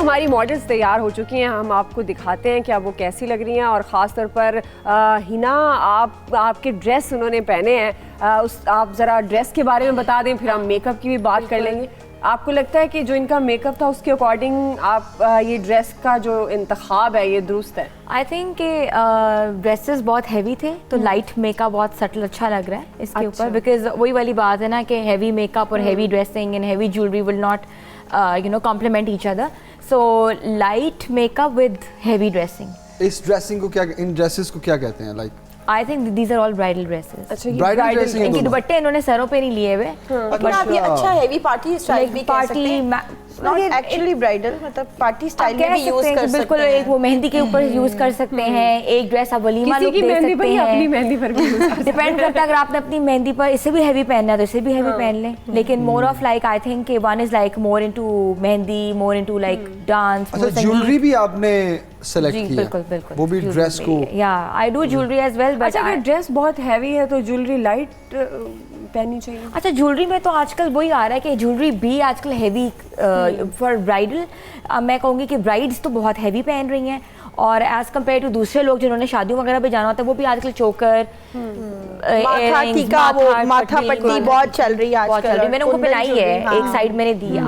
हमारी मॉडल्स तैयार हो चुकी हैं, हम आपको दिखाते हैं कि अब वो कैसी लग रही हैं। और ख़ास तौर पर हिना, आपके ड्रेस उन्होंने पहने हैं, आप ज़रा ड्रेस के बारे में बता दें, फिर हम मेकअप की भी बात कर लेंगे। आपको लगता है कि जो इनका मेकअप था उसके अकॉर्डिंग आप ये ड्रेस का जो इंतखाब है ये दुरुस्त है? आई थिंक कि ड्रेसेस बहुत हैवी थे तो लाइट मेकअप बहुत सटल अच्छा लग रहा है इसके ऊपर, बिकॉज वही वाली बात है ना कि हैवी मेकअप और heavy dressing and heavy jewellery will not complement each other, so light makeup with heavy dressing. इस ड्रेसिंग को क्या, इन ड्रेसेस को क्या कहते हैं? Like I think these are all bridal dresses. अच्छा, ये ब्राइडल ड्रेसिंग इनके दुपट्टे इन्होंने सरों पे नहीं लिए हुए, लेकिन आप ये अच्छा हैवी पार्टी स्टाइल भी कह सकते हैं, नॉट एक्चुअली ब्राइडल, मतलब पार्टी स्टाइल में भी यूज कर सकते हैं। बिल्कुल, एक वो मेहंदी के ऊपर यूज कर सकते हैं, एक ड्रेस आप वलीमा लुक दे सकते हैं, अपनी मेहंदी पर भी डिपेंड करता है। अगर आपने अपनी मेहंदी पर इससे भी हैवी पहनना है तो इससे भी हैवी पहन लें, लेकिन more of like I think one is like more into mehndi, more into like dance. अच्छा, ज्वेलरी भी आपने सेलेक्ट किया? बिल्कुल बिल्कुल, वो भी ड्रेस को। या I do jewellery as well, but अच्छा, अगर ड्रेस बहुत हैवी है तो ज्वेलरी लाइट पहननी चाहिए? अच्छा, ज्वेलरी में तो आजकल वही आ रहा है कि ज्वेलरी भी आजकल हैवी फॉर ब्राइडल। मैं कहूँगी कि ब्राइड्स तो बहुत हैवी पहन रही हैं, और एज कम्पेयर टू दूसरे लोग जिन्होंने शादियों वगैरह पे जाना होता है वो भी आजकल चोकर, माथा टीका, वो माथा पट्टी बहुत चल रही है आजकल। मैंने उनको पहनाई है, एक साइड मैंने दिया।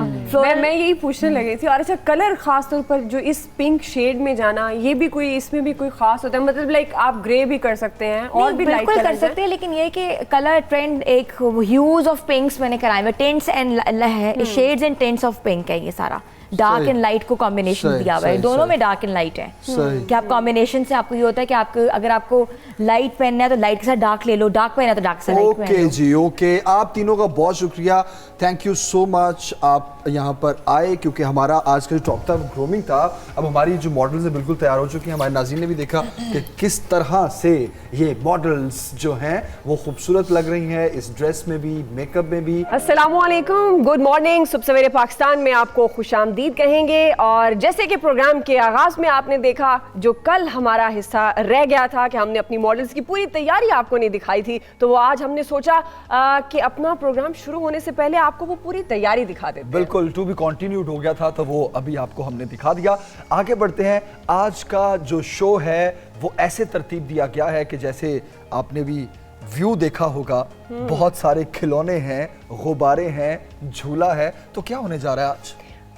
मैं यही पूछने लगी थी। और अच्छा, कलर खास तौर पर जो इस पिंक शेड में जाना, ये भी कोई, इसमें भी कोई खास होता है? मतलब लाइक आप ग्रे भी कर सकते हैं और भी लाइट कर सकते हैं, लेकिन ये कि कलर ट्रेंड एक ह्यूज ऑफ पिंक्स मैंने कराए हुए, tints and shades and tints of pink है ये सारा। डार्क एंड लाइट को कॉम्बिनेशन दिया हुआ है, दोनों में डार्क एंड लाइट है कि आप कॉम्बिनेशन से आपको ये होता है कि आपको अगर आपको लाइट पहनना है तो लाइट के साथ डार्क ले लो, डार्क पहनना है तो डार्क से लाइट पहन लो। ओके जी, ओके। आप तीनों का बहुत शुक्रिया, थैंक यू सो मच आप यहाँ पर आए, क्योंकि हमारा आज का जो टॉप था ग्रूमिंग था। अब हमारी जो मॉडल्स है बिल्कुल तैयार हो चुकी हैं। हमारे नाज़रीन ने भी देखा कि किस तरह से ये मॉडल्स जो हैं वो खूबसूरत लग रही हैं, इस ड्रेस में भी, मेकअप में भी। अस्सलामुअलैकुम, गुड मॉर्निंग, सुबह सवेरे पाकिस्तान में आपको खुशामदीद कहेंगे। और जैसे कि प्रोग्राम के आगाज में आपने देखा, जो कल हमारा हिस्सा रह गया था कि हमने अपनी मॉडल्स की पूरी तैयारी आपको नहीं दिखाई थी, तो वो आज हमने सोचा कि अपना प्रोग्राम शुरू होने से पहले आपको वो पूरी तैयारी दिखा देते हैं। बिल्कुल, टू बी कंटिन्यूड हो गया था, तो वो अभी आपको हमने दिखा दिया। आगे बढ़ते हैं। आज का जो शो है वो ऐसे तरतीब दिया गया है कि जैसे आपने भी व्यू देखा होगा, बहुत सारे खिलौने हैं, गुब्बारे हैं, झूला है। तो क्या होने जा रहा है आज?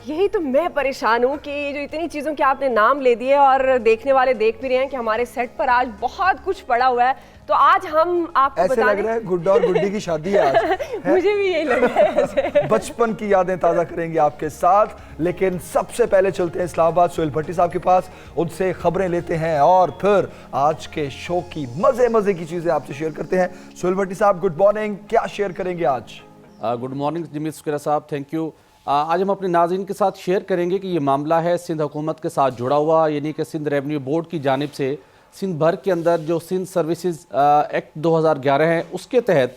यही तो मैं परेशान हूँ कि ये जो इतनी चीज़ों के आपने नाम ले दिए और देखने वाले देख भी रहे हैं कि हमारे सेट पर आज बहुत कुछ पड़ा हुआ है। तो आज हम आपको ऐसे लग रहा है गुड्डा और गुड्डी की शादी है आज। मुझे भी यही लग रहा है ऐसे। बचपन की यादें ताज़ा करेंगे आपके साथ, लेकिन सबसे पहले चलते हैं इस्लामाबाद सोहेल भट्टी साहब के पास, उनसे खबरें लेते हैं और फिर आज के शो की मजे की चीज़ें आपसे शेयर करते हैं। सोहेल भट्टी साहब, गुड मॉर्निंग, क्या शेयर करेंगे आज? गुड मॉर्निंग जमील सुकरा साहब, थैंक यू। आज हम अपने नाज़रीन के साथ शेयर करेंगे कि ये मामला है सिंध हुकूमत के साथ जुड़ा हुआ, यानी कि सिंध रेवेन्यू बोर्ड की जानिब से सिंध भर के अंदर जो सिंध सर्विसेज एक्ट 2011 है उसके तहत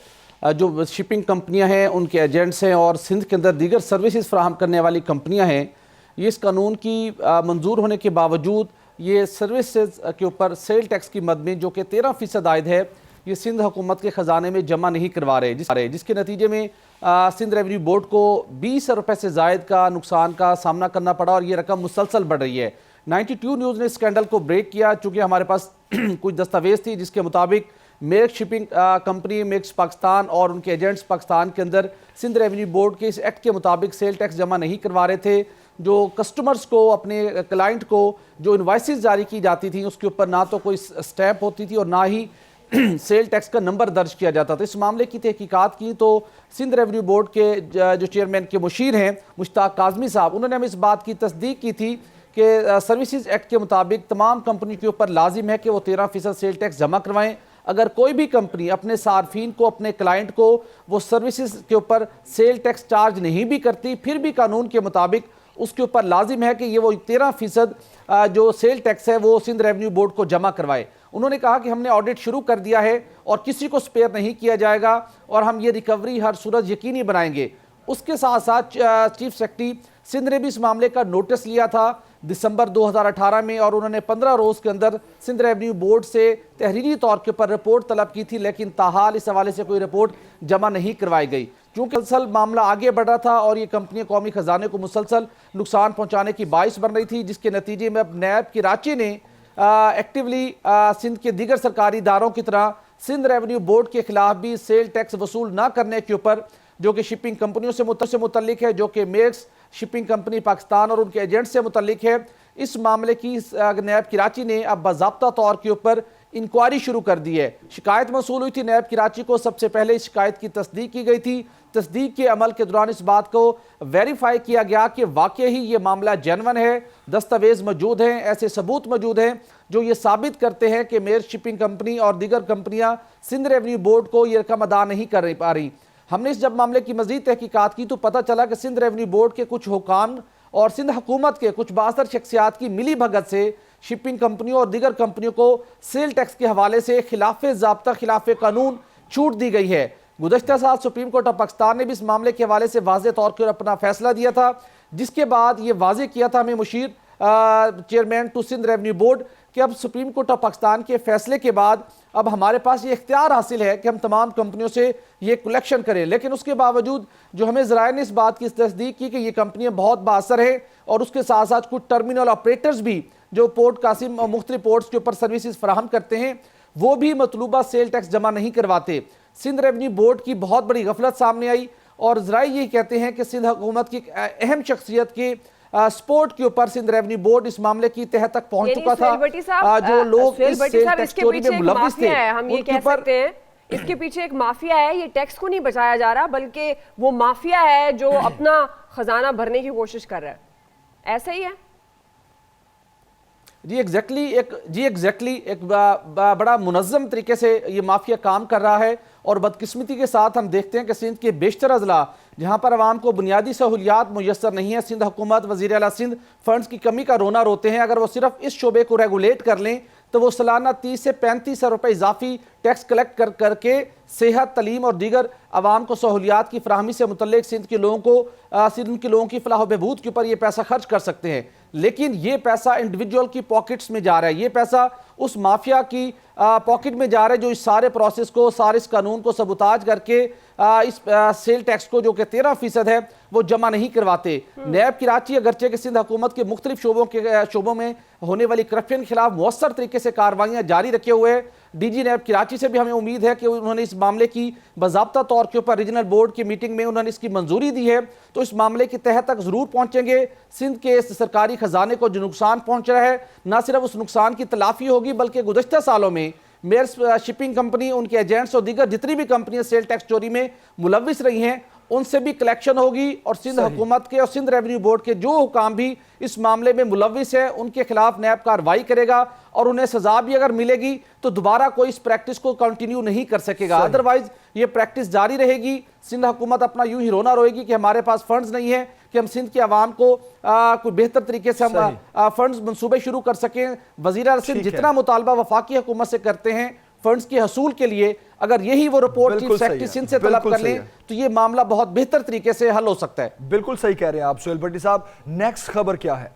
जो शिपिंग कंपनियां हैं, उनके एजेंट्स हैं और सिंध के अंदर दीगर सर्विसेज फराहम करने वाली कंपनियां हैं, ये इस कानून की मंजूर होने के बावजूद ये सर्विसेज के ऊपर सेल टैक्स की मद में जो कि 13% आयद है, ये सिंध हुकूमत के ख़जाने में जमा नहीं करवा रहे, जिसके नतीजे में सिंध रेवेन्यू बोर्ड को 20 रुपये से ज़ायद का नुकसान का सामना करना पड़ा और ये रकम मुसलसल बढ़ रही है। 92 न्यूज़ ने स्कैंडल को ब्रेक किया, चूँकि हमारे पास कुछ दस्तावेज थी जिसके मुताबिक make shipping company, makes Pakistan और उनके एजेंट्स पाकिस्तान के अंदर सिंध रेवेन्यू बोर्ड के इस एक्ट के मुताबिक सेल टैक्स जमा नहीं करवा रहे थे। जो कस्टमर्स को, अपने क्लाइंट को जो इनवॉइसेस जारी की जाती थी उसके ऊपर ना तो कोई स्टैंप होती थी और ना ही सेल टैक्स का नंबर दर्ज किया जाता था। इस मामले की तहकीकात की तो सिंध रेवेन्यू बोर्ड के जो चेयरमैन के मुशीर हैं मुश्ताक काज़मी साहब, उन्होंने हमें इस बात की तस्दीक की थी कि सर्विसेज एक्ट के मुताबिक तमाम कंपनी के ऊपर लाजिम है कि वो 13% सेल टैक्स जमा करवाएं। अगर कोई भी कंपनी अपने सार्फिन को, अपने क्लाइंट को वो सर्विसेज के ऊपर सेल टैक्स चार्ज नहीं भी करती, फिर भी कानून के मुताबिक उसके ऊपर लाजिम है कि ये वो 13% जो सेल टैक्स है वो सिंध रेवेन्यू बोर्ड को जमा करवाए। उन्होंने कहा कि हमने ऑडिट शुरू कर दिया है और किसी को स्पेयर नहीं किया जाएगा और हम ये रिकवरी हर सूरत यकीनी बनाएंगे। उसके साथ साथ चीफ सेक्रेटरी सिंध ने भी इस मामले का नोटिस लिया था दिसंबर 2018 में और उन्होंने 15 रोज़ के अंदर सिंध रेवेन्यू बोर्ड से तहरीरी तौर के ऊपर रिपोर्ट तलब की थी, लेकिन ताहाल इस हवाले से कोई रिपोर्ट जमा नहीं करवाई गई। चूंकि मुसलसल मामला आगे बढ़ रहा था और ये कंपनियां कौमी खजाने को मुसलसल नुकसान पहुंचाने की बाइस बन रही थी, जिसके नतीजे में अब नैब कराची ने एक्टिवली सिंध के दीगर सरकारी इदारों की तरह सिंध रेवेन्यू बोर्ड के खिलाफ भी सेल टैक्स वसूल न करने के ऊपर, जो कि शिपिंग कंपनियों से मुतल्लिक है, जो कि मेक्स शिपिंग कंपनी पाकिस्तान और उनके एजेंट से मुतल्लिक है, इस मामले की नैब कराची ने अब बाज़ाब्ता तौर के ऊपर इंक्वायरी शुरू कर दी है। शिकायत मौसूल हुई थी नैब कराची को, सबसे पहले इस शिकायत की तस्दीक की गई थी। तस्दीक के अमल के दौरान इस बात को वेरीफाई किया गया कि वाकई ही ये मामला जेन्युइन है, दस्तावेज मौजूद हैं, ऐसे सबूत मौजूद हैं जो ये साबित करते हैं कि मेयर शिपिंग कंपनी और दीगर कंपनियां सिंध रेवेन्यू बोर्ड को ये रकम अदा नहीं कर पा रही। हमने इस जब मामले की मजीद तहकीकात की तो पता चला कि सिंध रेवेन्यू बोर्ड के कुछ हुकाम और सिंध हुकूमत के कुछ बासर शख्सियात की मिली भगत से शिपिंग कंपनियों और दीगर कंपनियों को सेल टैक्स के हवाले से खिलाफ ज़ाब्ता खिलाफ कानून छूट दी गई है। गुज़श्ता साल सुप्रीम कोर्ट ऑफ पाकिस्तान ने भी इस मामले के हवाले से वाज़ेह तौर पर अपना फैसला दिया था, जिसके बाद ये वाज़ेह किया था हमें मुशीर chairman to Sindh revenue board कि अब सुप्रीम कोर्ट ऑफ पाकिस्तान के फैसले के बाद अब हमारे पास ये इख्तियार हासिल है कि हम तमाम कंपनियों से ये कलेक्शन करें। लेकिन उसके बावजूद जो हमें ज़राए ने इस बात की तस्दीक की कि ये कंपनियां बहुत बाअसर हैं और उसके साथ साथ कुछ टर्मिनल ऑपरेटर्स भी जो पोर्ट कासिम और मुख्तलिफ पोर्ट्स के ऊपर सर्विसेज फराहम करते हैं वो भी मतलूबा सेल टैक्स जमा नहीं करवाते। सिंध रेवेन्यू बोर्ड की बहुत बड़ी गफलत सामने आई और ज़राए ये कहते हैं कि सिंध हुकूमत की अहम शख्सियत के स्पोर्ट के ऊपर सिंध रेवेन्यू बोर्ड इस मामले की तह तक पहुंच चुका था। जो लोग इस सेल टैक्स चोरी में मुलव्विस थे हम ये कह सकते हैं इसके पीछे एक माफिया है। ये टैक्स को नहीं बचाया जा रहा बल्कि वो माफिया है जो अपना खजाना भरने की कोशिश कर रहा है, ऐसा ही है। जी एग्जैक्टली एक बड़ा मुनज़्ज़म तरीके से ये माफिया काम कर रहा है और बदकिस्मती के साथ हम देखते हैं कि सिंध के बेशतर अजला जहाँ पर आवाम को बुनियादी सहूलियात मुयस्सर नहीं है, सिंध हुकूमत वज़ीर आला सिंध फंड्स की कमी का रोना रोते हैं। अगर वो सिर्फ इस शोबे को रेगुलेट कर लें तो वो सालाना 30 से 35 रुपए इजाफी टैक्स कलेक्ट करके सेहत, तलीम और दीगर आवाम को सहूलियात की फराहमी से मुतल्लिक सिंध के लोगों की फलाह बहबूद के ऊपर ये पैसा खर्च कर सकते हैं। लेकिन ये पैसा इंडिविजुअल की पॉकेट्स में जा रहा है, ये पैसा उस माफिया की पॉकेट में जा रहा है जो इस सारे प्रोसेस को, सारे इस कानून को सबूताज करके इस सेल टैक्स को जो कि 13% है वो जमा नहीं करवाते। नैब कराची अगरचे के सिंध हुकूमत के मुख्तलिफ शोबों में होने वाली करप्शन के खिलाफ मौसर तरीके से कार्रवाइयाँ जारी रखे हुए है। डीजी नैब कराची से भी हमें उम्मीद है कि उन्होंने इस मामले की बाज़ाब्ता तौर के ऊपर रीजनल बोर्ड की मीटिंग में उन्होंने इसकी मंजूरी दी है, तो इस मामले की तह तक ज़रूर पहुँचेंगे। सिंध के सरकारी खजाने को जो नुकसान पहुँच रहा है न सिर्फ उस नुकसान की तलाफी होगी बल्कि गुज़श्ता सालों में मेयर शिपिंग कंपनी, उनके एजेंट्स और दीगर जितनी भी कंपनियां सेल टैक्स चोरी में मुलव्विस रही हैं उनसे भी कलेक्शन होगी और सिंध हुकूमत के और सिंध रेवेन्यू बोर्ड के जो हुकाम भी इस मामले में मुलव्विस है उनके खिलाफ नैब कार्रवाई करेगा और उन्हें सजा भी अगर मिलेगी तो दोबारा कोई इस प्रैक्टिस को कंटिन्यू नहीं कर सकेगा। अदरवाइज ये प्रैक्टिस जारी रहेगी। सिंध हुकूमत अपना यूं ही रोना रोएगी कि हमारे पास फंड्स नहीं है कि हम सिंध के अवाम को कोई बेहतर तरीके से हम फंड्स मंसूबे शुरू कर सकें। वज़ीर आला सिंध जितना मुतालबा वफाकी हुकूमत से करते हैं फंड्स के हसूल के लिए, अगर यही वो रिपोर्ट चीफ सेक्रेटरी सिंध से तलब कर लें तो ये मामला बहुत बेहतर तरीके से हल हो सकता है। बिल्कुल सही कह रहे हैं आप सोहेल भट्टी साहब। नेक्स्ट खबर क्या है?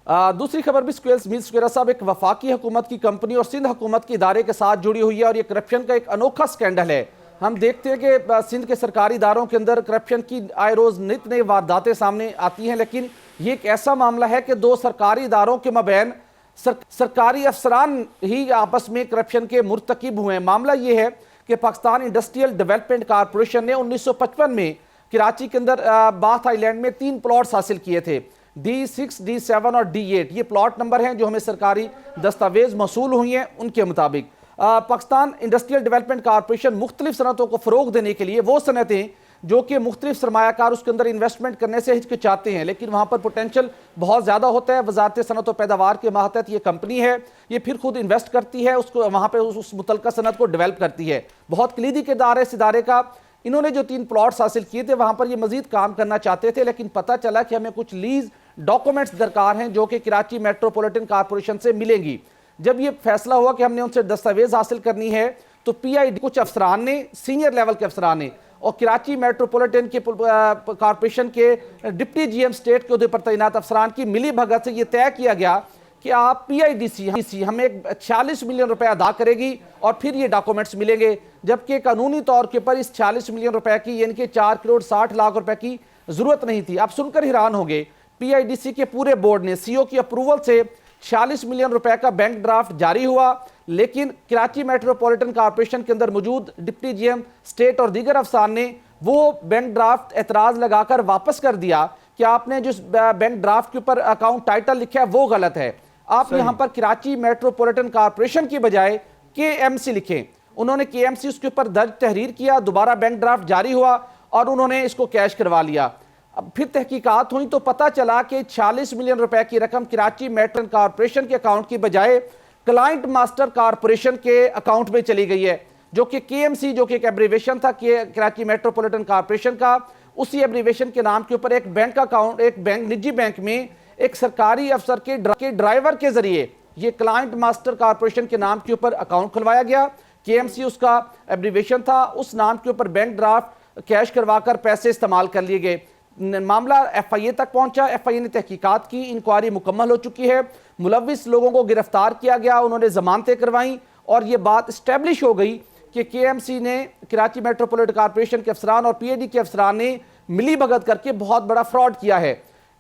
दूसरी खबर भी मीर स्क्वेरा साहब एक वफाकी हुकूमत की कंपनी और सिंध हुकूमत के इदारे के साथ जुड़ी हुई है और ये करप्शन का एक अनोखा स्कैंडल है। हम देखते हैं कि सिंध के सरकारी इदारों के अंदर करप्शन की आए रोज नित नई वारदातें सामने आती हैं, लेकिन ये एक ऐसा मामला है कि दो सरकारी इदारों के मबैन सरकारी अफसरान ही आपस में करप्शन के मुर्तकिब हुए हैं। मामला ये है कि पाकिस्तान इंडस्ट्रियल डेवलपमेंट कॉरपोरेशन ने 1955 में कराची के अंदर बाथ आइलैंड में 3 प्लॉट्स हासिल किए थे, D6, D7 और D8। ये प्लॉट नंबर हैं जो हमें सरकारी दस्तावेज मौसूल हुई हैं। उनके मुताबिक पाकिस्तान इंडस्ट्रियल डेवलपमेंट कॉरपोरेशन मुख्तलिफ सनतों को फ़रोग देने के लिए वो सनतें जो कि मुख्तलिफ सरमायाकार उसके अंदर इन्वेस्टमेंट करने से हिचकिचाते हैं लेकिन वहाँ पर पोटेंशियल बहुत ज़्यादा होता है। वजारत सनत और पैदावार के मातहत ये कंपनी है, ये फिर खुद इन्वेस्ट करती है, उसको वहाँ पर उस मुतलका सनत को डेवलप करती है। बहुत कलीदी किरदार है इस इदारे का। इन्होंने जो 3 प्लॉट्स हासिल किए थे वहाँ पर ये मजीद काम करना चाहते थे, लेकिन पता चला कि हमें कुछ लीज डॉक्यूमेंट्स दरकार हैं जो कि कराची मेट्रोपॉलिटन कॉरपोरेशन से मिलेंगी। जब ये फैसला हुआ कि हमने उनसे दस्तावेज हासिल करनी है तो PID कुछ अफसरान ने, सीनियर लेवल के अफसरान ने और कराची मेट्रोपॉलिटन के कॉरपोरेशन के डिप्टी GM स्टेट के उहदे पर तैनात अफसरान की मिली भगत से ये तय किया गया कि आप PIDC हमें 46 मिलियन रुपए अदा करेगी और फिर ये डॉक्यूमेंट्स मिलेंगे, जबकि कानूनी तौर के ऊपर इस 46 मिलियन रुपए की यानी कि 4 करोड़ 60 लाख रुपए की जरूरत नहीं थी। आप सुनकर हैरान होंगे, PIDC के पूरे बोर्ड ने CO की अप्रूवल से 46 मिलियन रुपए का बैंक ड्राफ्ट जारी हुआ, लेकिन कराची मेट्रोपॉलिटन कॉर्पोरेशन के अंदर मौजूद डिप्टी GM स्टेट और दीगर अफसरान ने वो बैंक ड्राफ्ट एतराज लगाकर वापस कर दिया कि आपने जिस बैंक ड्राफ्ट के ऊपर अकाउंट टाइटल लिखा है वो गलत है। आप यहां पर कराची मेट्रोपॉलिटन कॉर्पोरेशन की बजाय KMC लिखें। उन्होंने KMC उसके ऊपर दर्ज तहरीर किया, दोबारा बैंक ड्राफ्ट जारी हुआ और उन्होंने इसको कैश करवा लिया। अब फिर तहकीकात हुई तो पता चला कि 46 मिलियन रुपए की रकम कराची मेट्रो कॉर्पोरेशन के अकाउंट की बजाय क्लाइंट मास्टर कॉर्पोरेशन के अकाउंट में चली गई है, जो कि KMC, जो कि एक एब्रीवेशन था कराची मेट्रोपॉलिटन कॉर्पोरेशन का। उसी एब्रीवेशन के नाम के ऊपर एक बैंक अकाउंट, एक बैंक, निजी बैंक में एक सरकारी अफसर के ड्राइवर के जरिए ये क्लाइंट मास्टर कॉर्पोरेशन के नाम के ऊपर अकाउंट खुलवाया गया। KMC उसका एब्रीवेशन था, उस नाम के ऊपर बैंक ड्राफ्ट कैश करवाकर पैसे इस्तेमाल कर लिए गए। मामला FIA तक पहुंचा, FIA ने तहकीकात की, इंक्वायरी मुकम्मल हो चुकी है, मुलविस लोगों को गिरफ्तार किया गया, उन्होंने जमानतें करवाई और ये बात इस्टेब्लिश हो गई कि KMC ने कराची मेट्रोपॉलिटन कॉर्पोरेशन के अफसरान और PID के अफसरान ने मिली भगत करके बहुत बड़ा फ्रॉड किया है।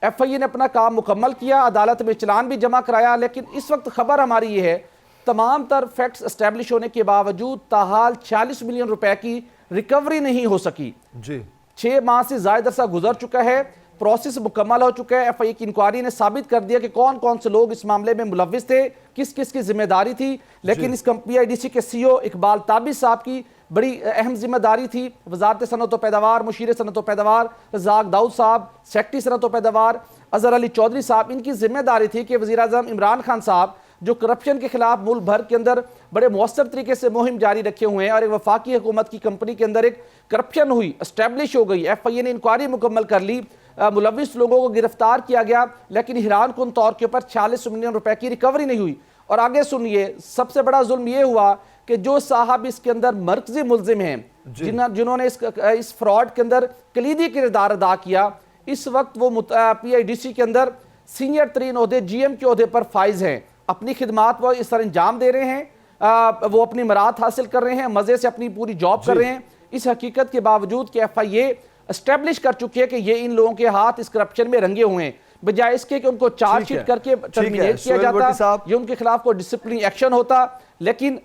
FIA ने अपना काम मुकम्मल किया, अदालत में चलान भी जमा कराया, लेकिन इस वक्त खबर हमारी ये है तमाम तर फैक्ट्स एस्टेब्लिश होने के बावजूद ताहाल 40 मिलियन रुपए की रिकवरी नहीं हो सकी जी। 6 माह से ज्यादा अरसा गुजर चुका है, प्रोसेस मुकम्मल हो चुका है। FIA की इंक्वायरी ने साबित कर दिया कि कौन कौन से लोग इस मामले में मुलविस थे, किस किस की जिम्मेदारी थी, लेकिन इस PIDC के CO इकबाल ताबिज साहब की बड़ी अहम जिम्मेदारी थी। वजारत सनअत व पैदावार, मुशीर सनअत व पैदावार रज़ाक दाऊद साहब, सेक्रेटरी सनअत व पैदावार अजहर अली चौधरी साहब, इनकी जिम्मेदारी थी कि वज़ीर आज़म इमरान खान साहब जो करप्शन के खिलाफ मुल्क भर के अंदर बड़े मौसर तरीके से मुहिम जारी रखे हुए हैं और एक वफाकी हुकूमत की कंपनी के अंदर एक करप्शन हुई, एस्टेब्लिश हो गई। FIA ने इंक्वायरी मुकम्मल कर ली, मुलविस लोगों को गिरफ्तार किया गया, लेकिन हैरान कुन तौर के ऊपर 40 मिलियन रुपए की रिकवरी नहीं हुई। और आगे सुनिए, सबसे बड़ा जुल्म यह हुआ कि जो साहब इसके अंदर मरकजी मुलजिम हैं, जिन्होंने इस फ्रॉड के अंदर कलीदी किरदार अदा किया, इस वक्त वो PIDC के अंदर सीनियर तरीन ओहदे GM के ओहदे पर फाइज हैं। अपनी खिदमात वो इस तरह अंजाम दे रहे हैं, वो अपनी मरात हासिल कर रहे हैं, मजे से अपनी पूरी जॉब कर रहे हैं, इस हकीकत के बावजूद कि FIA एस्टेब्लिश कर चुकी है कि ये इन लोगों के हाथ इस करप्शन में रंगे हुए हैं, बजाय इसके कि उनको चार्जशीट करके टर्मिनेट किया जाता, ये उनके खिलाफ कोई डिसिप्लिन एक्शन होता, लेकिन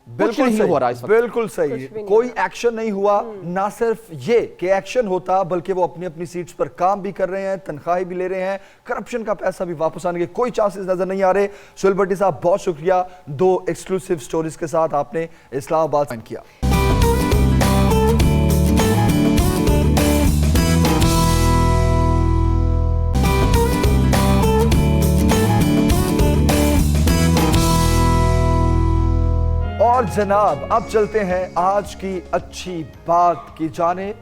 बिल्कुल नहीं हो रहा इस वक्त। बिल्कुल सही, कोई एक्शन नहीं हुआ। ना सिर्फ ये कि एक्शन होता, बल्कि वो अपनी अपनी सीट्स पर काम भी कर रहे हैं, तनख्वाही भी ले रहे हैं, करप्शन का पैसा भी वापस आने के कोई चांसेस नजर नहीं आ रहे। सुहेल भट्टी साहब, बहुत शुक्रिया, 2 एक्सक्लूसिव स्टोरीज के साथ आपने इस्लामाबाद साइन किया। और जनाब, अब चलते हैं आज की अच्छी बात की जाने,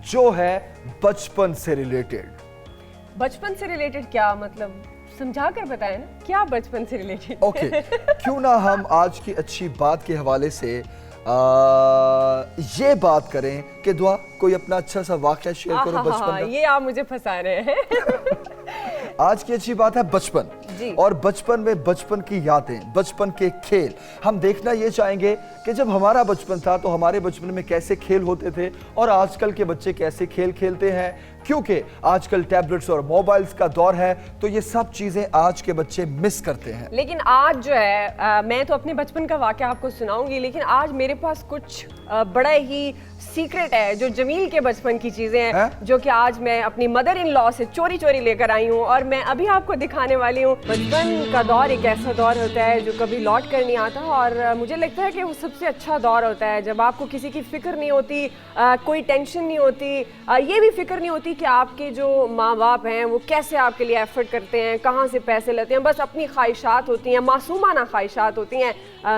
जो है बचपन से रिलेटेड। बचपन से रिलेटेड क्या मतलब, समझा कर बताएं ना, क्या बचपन से रिलेटेड? ओके, क्यों ना हम आज की अच्छी बात के हवाले से ये बात करें कि दुआ कोई अपना अच्छा सा वाक़या शेयर करो बचपन का। ये आप मुझे फंसा रहे हैं। आज की अच्छी बात है बचपन, और बचपन में बचपन की यादें, बचपन के खेल। हम देखना ये चाहेंगे कि जब हमारा बचपन था तो हमारे बचपन में कैसे खेल होते थे और आजकल के बच्चे कैसे खेल खेलते हैं, क्योंकि आजकल टैबलेट्स और मोबाइल्स का दौर है, तो ये सब चीजें आज के बच्चे मिस करते हैं। लेकिन आज जो है मैं तो अपने बचपन का वाकया आपको सुनाऊंगी, लेकिन आज मेरे पास कुछ बड़ा ही सीक्रेट है, जो जमील के बचपन की चीजें हैं, जो कि आज मैं अपनी मदर इन लॉ से चोरी चोरी लेकर आई हूँ और मैं अभी आपको दिखाने वाली हूँ। बचपन का दौर एक ऐसा दौर होता है जो कभी लौट कर नहीं आता, और मुझे लगता है कि वो सबसे अच्छा दौर होता है जब आपको किसी की फिक्र नहीं होती, कोई टेंशन नहीं होती, ये भी फिक्र नहीं होती कि आपके जो माँ बाप हैं वो कैसे आपके लिए एफर्ट करते हैं, कहाँ से पैसे लेते हैं। बस अपनी ख्वाहिशात होती हैं, मासूमाना ख्वाहिशात होती हैं,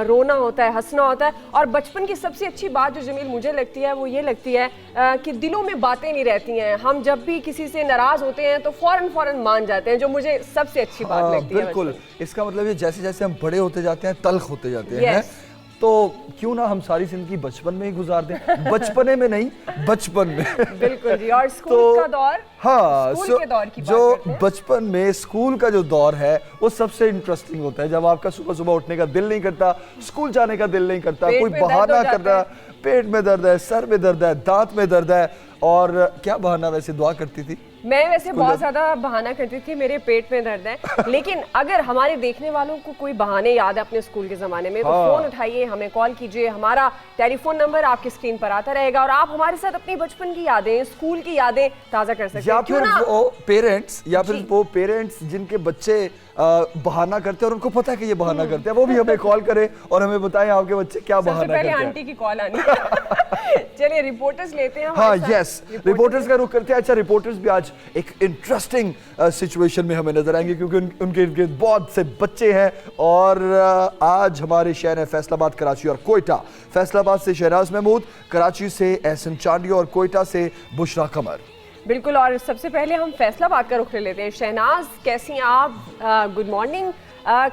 रोना होता है, हंसना होता है। और बचपन की सबसे अच्छी बात जो जमील मुझे लगती है वो ये लगती है कि दिलों में बातें नहीं रहती हैं। हम जब भी किसी से नाराज होते हैं तो फौरन मान जाते हैं, जो मुझे सबसे अच्छी बात लगती है। बिल्कुल, इसका मतलब ये जैसे जैसे हम बड़े होते जाते हैं तल्ख होते जाते हैं। तो क्यों ना हम सारी जिंदगी बचपन में ही गुजार दें, बचपने में नहीं बचपन में। बिल्कुल जी। और स्कूल का दौर, हाँ, स्कूल के दौर की बात जो करते हैं। बचपन में स्कूल का जो दौर है वो सबसे इंटरेस्टिंग होता है, जब आपका सुबह सुबह उठने का दिल नहीं करता, स्कूल जाने का दिल नहीं करता, पेट कोई में दर्द बहाना हो कर जाता रहा, है। पेट में दर्द है, सर में दर्द है, दांत में दर्द है, और क्या बहाना वैसे दुआ करती थी? मैं वैसे बहुत ज्यादा बहाना करती थी, मेरे पेट में दर्द है। लेकिन अगर हमारे देखने वालों को कोई बहाने याद है अपने स्कूल के जमाने में, तो फोन उठाइए, हमें कॉल कीजिए। हमारा टेलीफोन नंबर आपकी स्क्रीन पर आता रहेगा और आप हमारे साथ अपनी बचपन की यादें, स्कूल की यादें ताजा कर सकते हैं। या फिर वो पेरेंट्स जिनके बच्चे बहाना करते हैं और उनको पता है कि ये बहाना करते हैं, वो भी हमें कॉल करें और हमें बताएं आपके बच्चे क्या सबसे बहाना पहले करते हैं। आंटी की कॉल आनी है। चलिए रिपोर्टर्स लेते हैं हाँ, हमारे साथ। यस, रिपोर्टर्स का रुख करते हैं। अच्छा, रिपोर्टर्स भी आज एक इंटरेस्टिंग सिचुएशन में हमें नजर आएंगे, क्योंकि उनके इर्द बहुत से बच्चे हैं। और आज हमारे शहर है फैसलाबाद, कराची और कोयटा। फैसलाबाद से शहनाज महमूद, कराची से एहसन चांडियो और कोयटा से बुशरा कमर। बिल्कुल। और सबसे पहले हम फैसलाबाद का रुख ले लेते हैं। शहनाज, कैसी हैं आप? Good morning.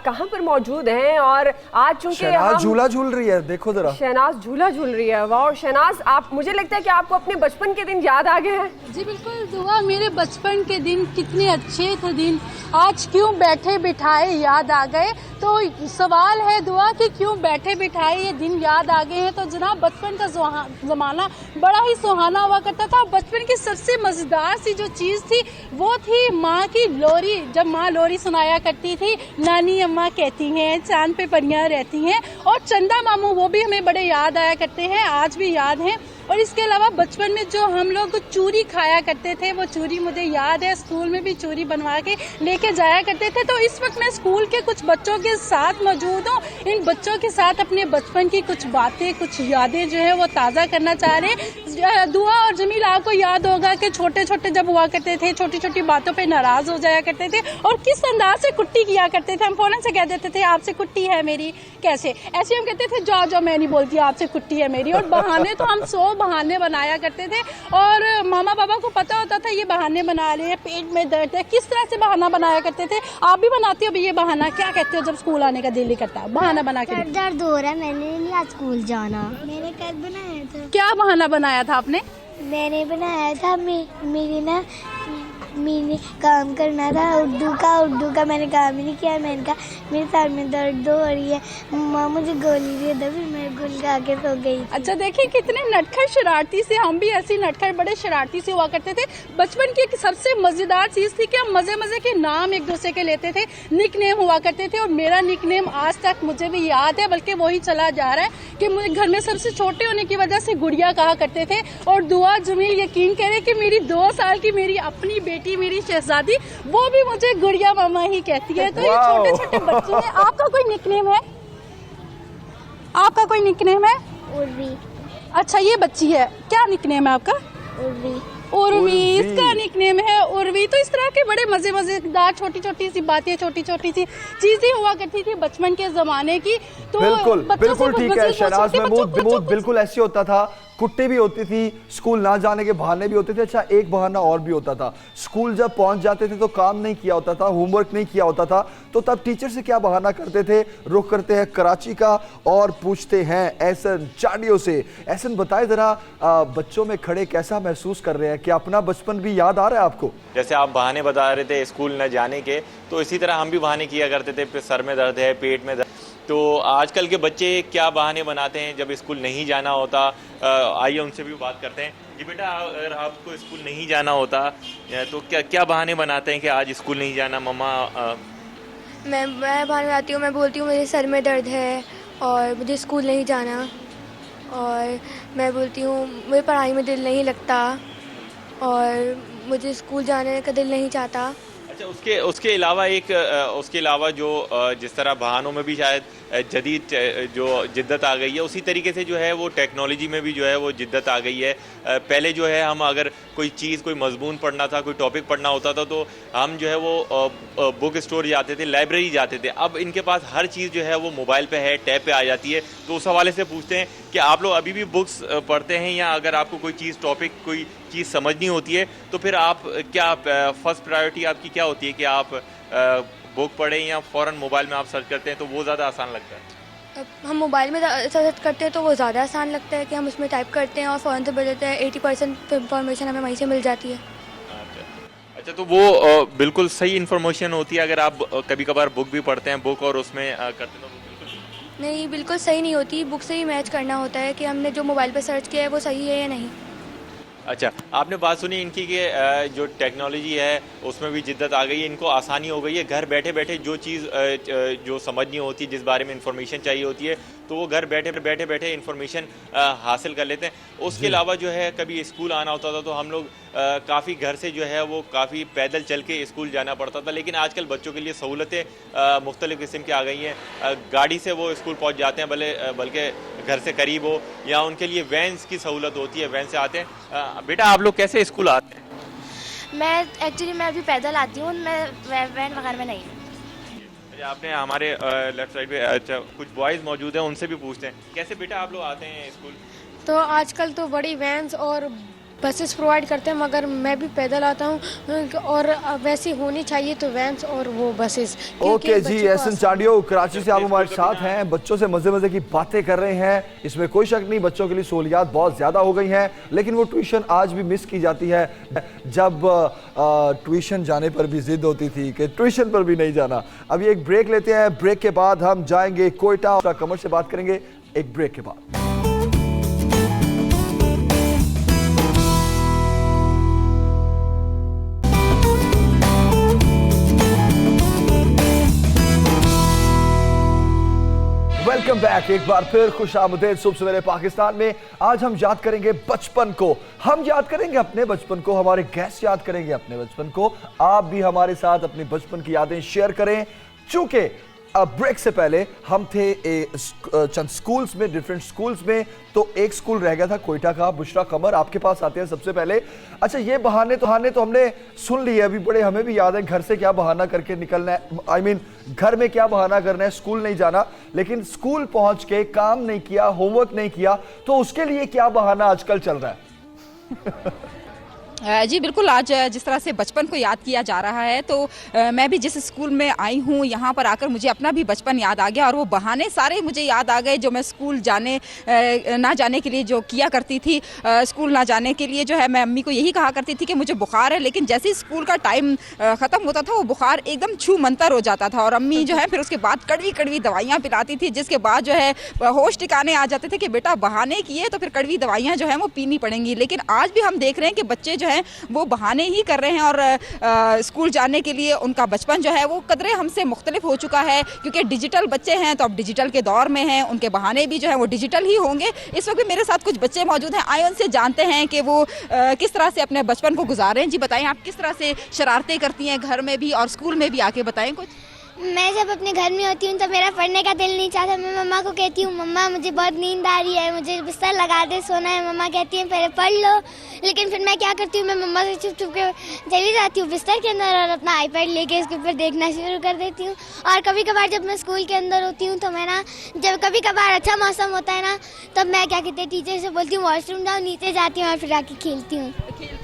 कहाँ पर मौजूद हैं? और आज चूंकि शहनाज झूला झूल रही है, देखो जरा। शहनाज झूला झूल रही है। वाह शहनाज, आप, मुझे लगता है कि आपको अपने बचपन के दिन याद आ गए हैं। जी बिल्कुल दुआ, मेरे बचपन के दिन कितने अच्छे थे दिन, आज क्यों बैठे बिठाए याद आ गए। तो सवाल है दुआ कि क्यों बैठे बिठाए ये दिन याद आ गए हैं। तो जनाब, बचपन का ज़माना बड़ा ही सुहाना हुआ करता था। बचपन की सबसे मज़ेदार सी जो चीज़ थी वो थी माँ की लोरी। जब माँ लोरी सुनाया करती थी, नानी अम्मा कहती हैं चांद पे परियां रहती हैं, और चंदा मामू, वो भी हमें बड़े याद आया करते हैं, आज भी याद हैं। और इसके अलावा बचपन में जो हम लोग चूरी खाया करते थे, वो चूरी मुझे याद है, स्कूल में भी चूरी बनवा के लेके जाया करते थे। तो इस वक्त मैं स्कूल के कुछ बच्चों के साथ मौजूद हूँ। इन बच्चों के साथ अपने बचपन की कुछ बातें, कुछ यादें जो है वो ताज़ा करना चाह रहे हैं। दुआ और जमील, आपको याद होगा कि छोटे छोटे जब हुआ करते थे, छोटी छोटी बातों पे नाराज हो जाया करते थे और किस अंदाज से कुट्टी किया करते थे। हम फौरन से कह देते थे आपसे कुट्टी है मेरी, कैसे? ऐसे हम कहते थे जाओ जाओ, मैं नहीं बोलती, आपसे कुट्टी है मेरी। और बहाने तो हम 100 बहाने बनाया करते थे, और मामा पापा को पता होता था ये बहाने बना रहे हैं, पेट में दर्द है, किस तरह से बहाना बनाया करते थे। आप भी बनाते हो ये बहाना? क्या कहते हो जब स्कूल आने का दिल नहीं करता, बहाना बना के? दर्द हो रहा है, मैंने नहीं आज स्कूल जाना। मैंने कल बनाया था। क्या बहाना बनाया था आपने? मैंने बनाया था मैंने काम करना था उर्दू का मैंने काम ही नहीं किया। मैंने कहा मेरे सर में दर्द हो रही है, माँ मुझे गोली दे दो, फिर मैं गोली खा के सो गई। अच्छा, देखिए कितने नटखट शरारती से, हम भी ऐसी नटखट बड़े शरारती से हुआ करते थे। बचपन की एक सबसे मजेदार चीज थी कि हम मजे मजे के नाम एक दूसरे के लेते थे, निक नेम हुआ करते थे। और मेरा निक नेम आज तक मुझे भी याद है, बल्कि वही चला जा रहा है कि मुझे घर में सबसे छोटे होने की वजह से गुड़िया कहा करते थे। और दुआ जमील यकीन करे कि मेरी 2 साल की मेरी अपनी बेटी, मेरी शहजादी, वो भी मुझे गुड़िया मामा ही कहती है। तो ये छोटे छोटे बच्चे हैं। आपका कोई निकनेम है? आपका कोई निकनेम है? उर्वी। अच्छा, ये बच्ची है, क्या निकनेम है आपका? उर्वी। उर्वी, इसका निकनेम है उर्वी। तो इस तरह के बड़े मजेदार छोटी छोटी सी बातें, छोटी छोटी सी चीजें हुआ करती थी बचपन के जमाने की। तो बिल्कुल ठीक है शहनाज महमूद, बिल्कुल ऐसे होता था। कुट्टी भी होती थी, स्कूल ना जाने के बहाने भी होते थे। अच्छा, एक बहाना और भी होता था, स्कूल जब पहुंच जाते थे तो काम नहीं किया होता था, होमवर्क नहीं किया होता था, तो तब टीचर से क्या बहाना करते थे? रुख करते हैं कराची का और पूछते हैं एहसन चांडियो से। एहसन, बताए जरा, बच्चों में खड़े कैसा महसूस कर रहे हैं? क्या अपना बचपन भी याद आ रहा है आपको? जैसे आप बहाने बता रहे थे स्कूल न जाने के, तो इसी तरह हम भी बहाने किया करते थे, सर में दर्द है, पेट में दर्द। तो आजकल के बच्चे क्या बहाने बनाते हैं जब स्कूल नहीं जाना होता? आइए उनसे भी बात करते हैं। जी बेटा, अगर आपको स्कूल नहीं जाना होता तो क्या बहाने बनाते हैं कि आज स्कूल नहीं जाना मम्मा? मैं बहाने बनाती हूँ, मैं बोलती हूँ मेरे सर में दर्द है और मुझे स्कूल नहीं जाना, और मैं बोलती हूँ मुझे पढ़ाई में दिल नहीं लगता और मुझे स्कूल जाने का दिल नहीं चाहता। अच्छा, उसके अलावा जो जिस तरह बहानों में भी शायद जदीद जो जिद्दत आ गई है, उसी तरीके से जो है वो टेक्नोलॉजी में भी जो है वो जिद्दत आ गई है। पहले जो है हम अगर कोई चीज़, कोई मजमून पढ़ना था, कोई टॉपिक पढ़ना होता था, तो हम जो है वो बुक स्टोर जाते थे, लाइब्रेरी जाते थे। अब इनके पास हर चीज़ जो है वो मोबाइल पे है, टैब पे आ जाती है। तो उस हवाले से पूछते हैं कि आप लोग अभी भी बुक्स पढ़ते हैं, या अगर आपको कोई चीज़, टॉपिक, कोई चीज़ समझनी होती है तो फिर आप क्या फर्स्ट प्रायोरिटी आपकी क्या होती है कि आप बुक पढ़ें या फ़ौरन मोबाइल में आप सर्च करते हैं तो वो ज़्यादा आसान लगता है? हम मोबाइल में सर्च करते हैं तो वो ज़्यादा आसान लगता है कि हम उसमें टाइप करते हैं और फ़ौरन से बज जाता है। 80% इंफॉर्मेशन हमें वहीं से मिल जाती है। अच्छा, तो वो बिल्कुल सही इन्फॉर्मेशन होती है अगर आप कभी कभार बुक भी पढ़ते हैं, बुक और उसमें करते हैं तो वो बिल्कुल नहीं, बिल्कुल सही नहीं होती। बुक से ही मैच करना होता है कि हमने जो मोबाइल पे सर्च किया है वो सही है या नहीं। अच्छा, आपने बात सुनी इनकी कि जो टेक्नोलॉजी है उसमें भी जिद्दत आ गई है, इनको आसानी हो गई है। घर बैठे बैठे जो चीज़ जो समझनी होती है, जिस बारे में इंफॉर्मेशन चाहिए होती है, तो वो घर बैठे बैठे इंफॉर्मेशन हासिल कर लेते हैं। उसके अलावा जो है कभी स्कूल आना होता था तो हम लोग काफ़ी घर से जो है वो काफ़ी पैदल चल के स्कूल जाना पड़ता था, लेकिन आजकल बच्चों के लिए सहूलतें मुख्तलिफ़ किस्म की आ गई हैं। गाड़ी से वो स्कूल पहुंच जाते हैं, बल्कि घर से करीब हो, या उनके लिए वैन्स की सहूलत होती है, वैन से आते हैं। बेटा, आप लोग कैसे स्कूल आते हैं? मैं अभी पैदल आती हूँ, मैं वैन वगैरह में नहीं। आपने हमारे लेफ्ट साइड पे अच्छा कुछ बॉयज़ मौजूद हैं, उनसे भी पूछते हैं कैसे बेटा आप लोग आते हैं स्कूल? तो आजकल तो बड़ी वैन्स और बसेस प्रोवाइड करते हैं, मगर मैं भी पैदल आता हूँ और वैसी होनी चाहिए तो वैन्स और वो बसेस। ओके जी, एहसन चाडियो कराची से आप हमारे साथ हैं, बच्चों से मजे मजे की बातें कर रहे हैं। इसमें कोई शक नहीं, बच्चों के लिए सहूलियात बहुत ज़्यादा हो गई हैं, लेकिन वो ट्यूशन आज भी मिस की जाती है। जब ट्यूशन जाने पर भी जिद होती थी कि ट्यूशन पर भी नहीं जाना। अभी एक ब्रेक लेते हैं, ब्रेक के बाद हम जाएंगे कोयटा, कमर से बात करेंगे एक ब्रेक के बाद। वेलकम बैक, एक बार फिर खुश आमदीद सुबह सवेरे पाकिस्तान में। आज हम याद करेंगे बचपन को, हम याद करेंगे अपने बचपन को, हमारे गेस्ट याद करेंगे अपने बचपन को। आप भी हमारे साथ अपनी बचपन की यादें शेयर करें। चूंकि ब्रेक से पहले हम थे चंद स्कूल्स में, डिफरेंट स्कूल्स में, तो एक स्कूल रह गया था कोयटा का। बुशरा, कमर आपके पास आते हैं सबसे पहले। अच्छा, ये बहाने तो हमने सुन लिए, अभी बड़े हमें भी याद है घर से क्या बहाना करके निकलना है, I mean, घर में क्या बहाना करना है, स्कूल नहीं जाना, लेकिन स्कूल पहुंच के काम नहीं किया, होमवर्क नहीं किया, तो उसके लिए क्या बहाना आजकल चल रहा है? जी बिल्कुल, आज जिस तरह से बचपन को याद किया जा रहा है, तो मैं भी जिस स्कूल में आई हूँ यहाँ पर आकर मुझे अपना भी बचपन याद आ गया, और वो बहाने सारे मुझे याद आ गए जो मैं स्कूल ना जाने के लिए जो किया करती थी। स्कूल ना जाने के लिए जो है मैं अम्मी को यही कहा करती थी कि मुझे बुखार है, लेकिन जैसे ही स्कूल का टाइम ख़त्म होता था वो बुखार एकदम छू मंतर हो जाता था, और अम्मी जो है फिर उसके बाद कड़वी कड़वी दवाइयाँ पिलाती थी, जिसके बाद जो है होश ठिकाने आ जाते थे कि बेटा बहाने किए तो फिर कड़वी दवाइयाँ जो है वो पीनी पड़ेंगी। लेकिन आज भी हम देख रहे हैं कि बच्चे जो हैं वो बहाने ही कर रहे हैं, और स्कूल जाने के लिए उनका बचपन जो है वो कदरे हमसे मुख्तलिफ हो चुका है, क्योंकि डिजिटल बच्चे हैं तो अब डिजिटल के दौर में हैं, उनके बहाने भी जो है वो डिजिटल ही होंगे। इस वक्त भी मेरे साथ कुछ बच्चे मौजूद हैं, आए उनसे जानते हैं कि वो किस तरह से अपने बचपन को गुजारे हैं। जी बताएं, आप किस तरह से शरारतें करती हैं घर में भी और स्कूल में भी, आके बताएं कुछ। मैं जब अपने घर में होती हूँ तो मेरा पढ़ने का दिल नहीं चाहता। मैं मम्मा को कहती हूँ, मम्मा मुझे बहुत नींद आ रही है, मुझे बिस्तर लगा दे, सोना है। मम्मा कहती है पहले पढ़ लो, लेकिन फिर मैं क्या करती हूँ, मैं मम्मा से चुप चुप के चली जाती हूँ बिस्तर के अंदर और अपना आईपैड लेके इसके ऊपर देखना शुरू कर देती हूँ। और कभी कभार जब मैं स्कूल के अंदर होती हूँ तो मैं ना, जब कभी कभार अच्छा मौसम होता है ना, तब मैं क्या कहते हैं टीचर से बोलती हूँ वॉशरूम जाओ, नीचे जाती हूँ और फिर आके खेलती हूँ।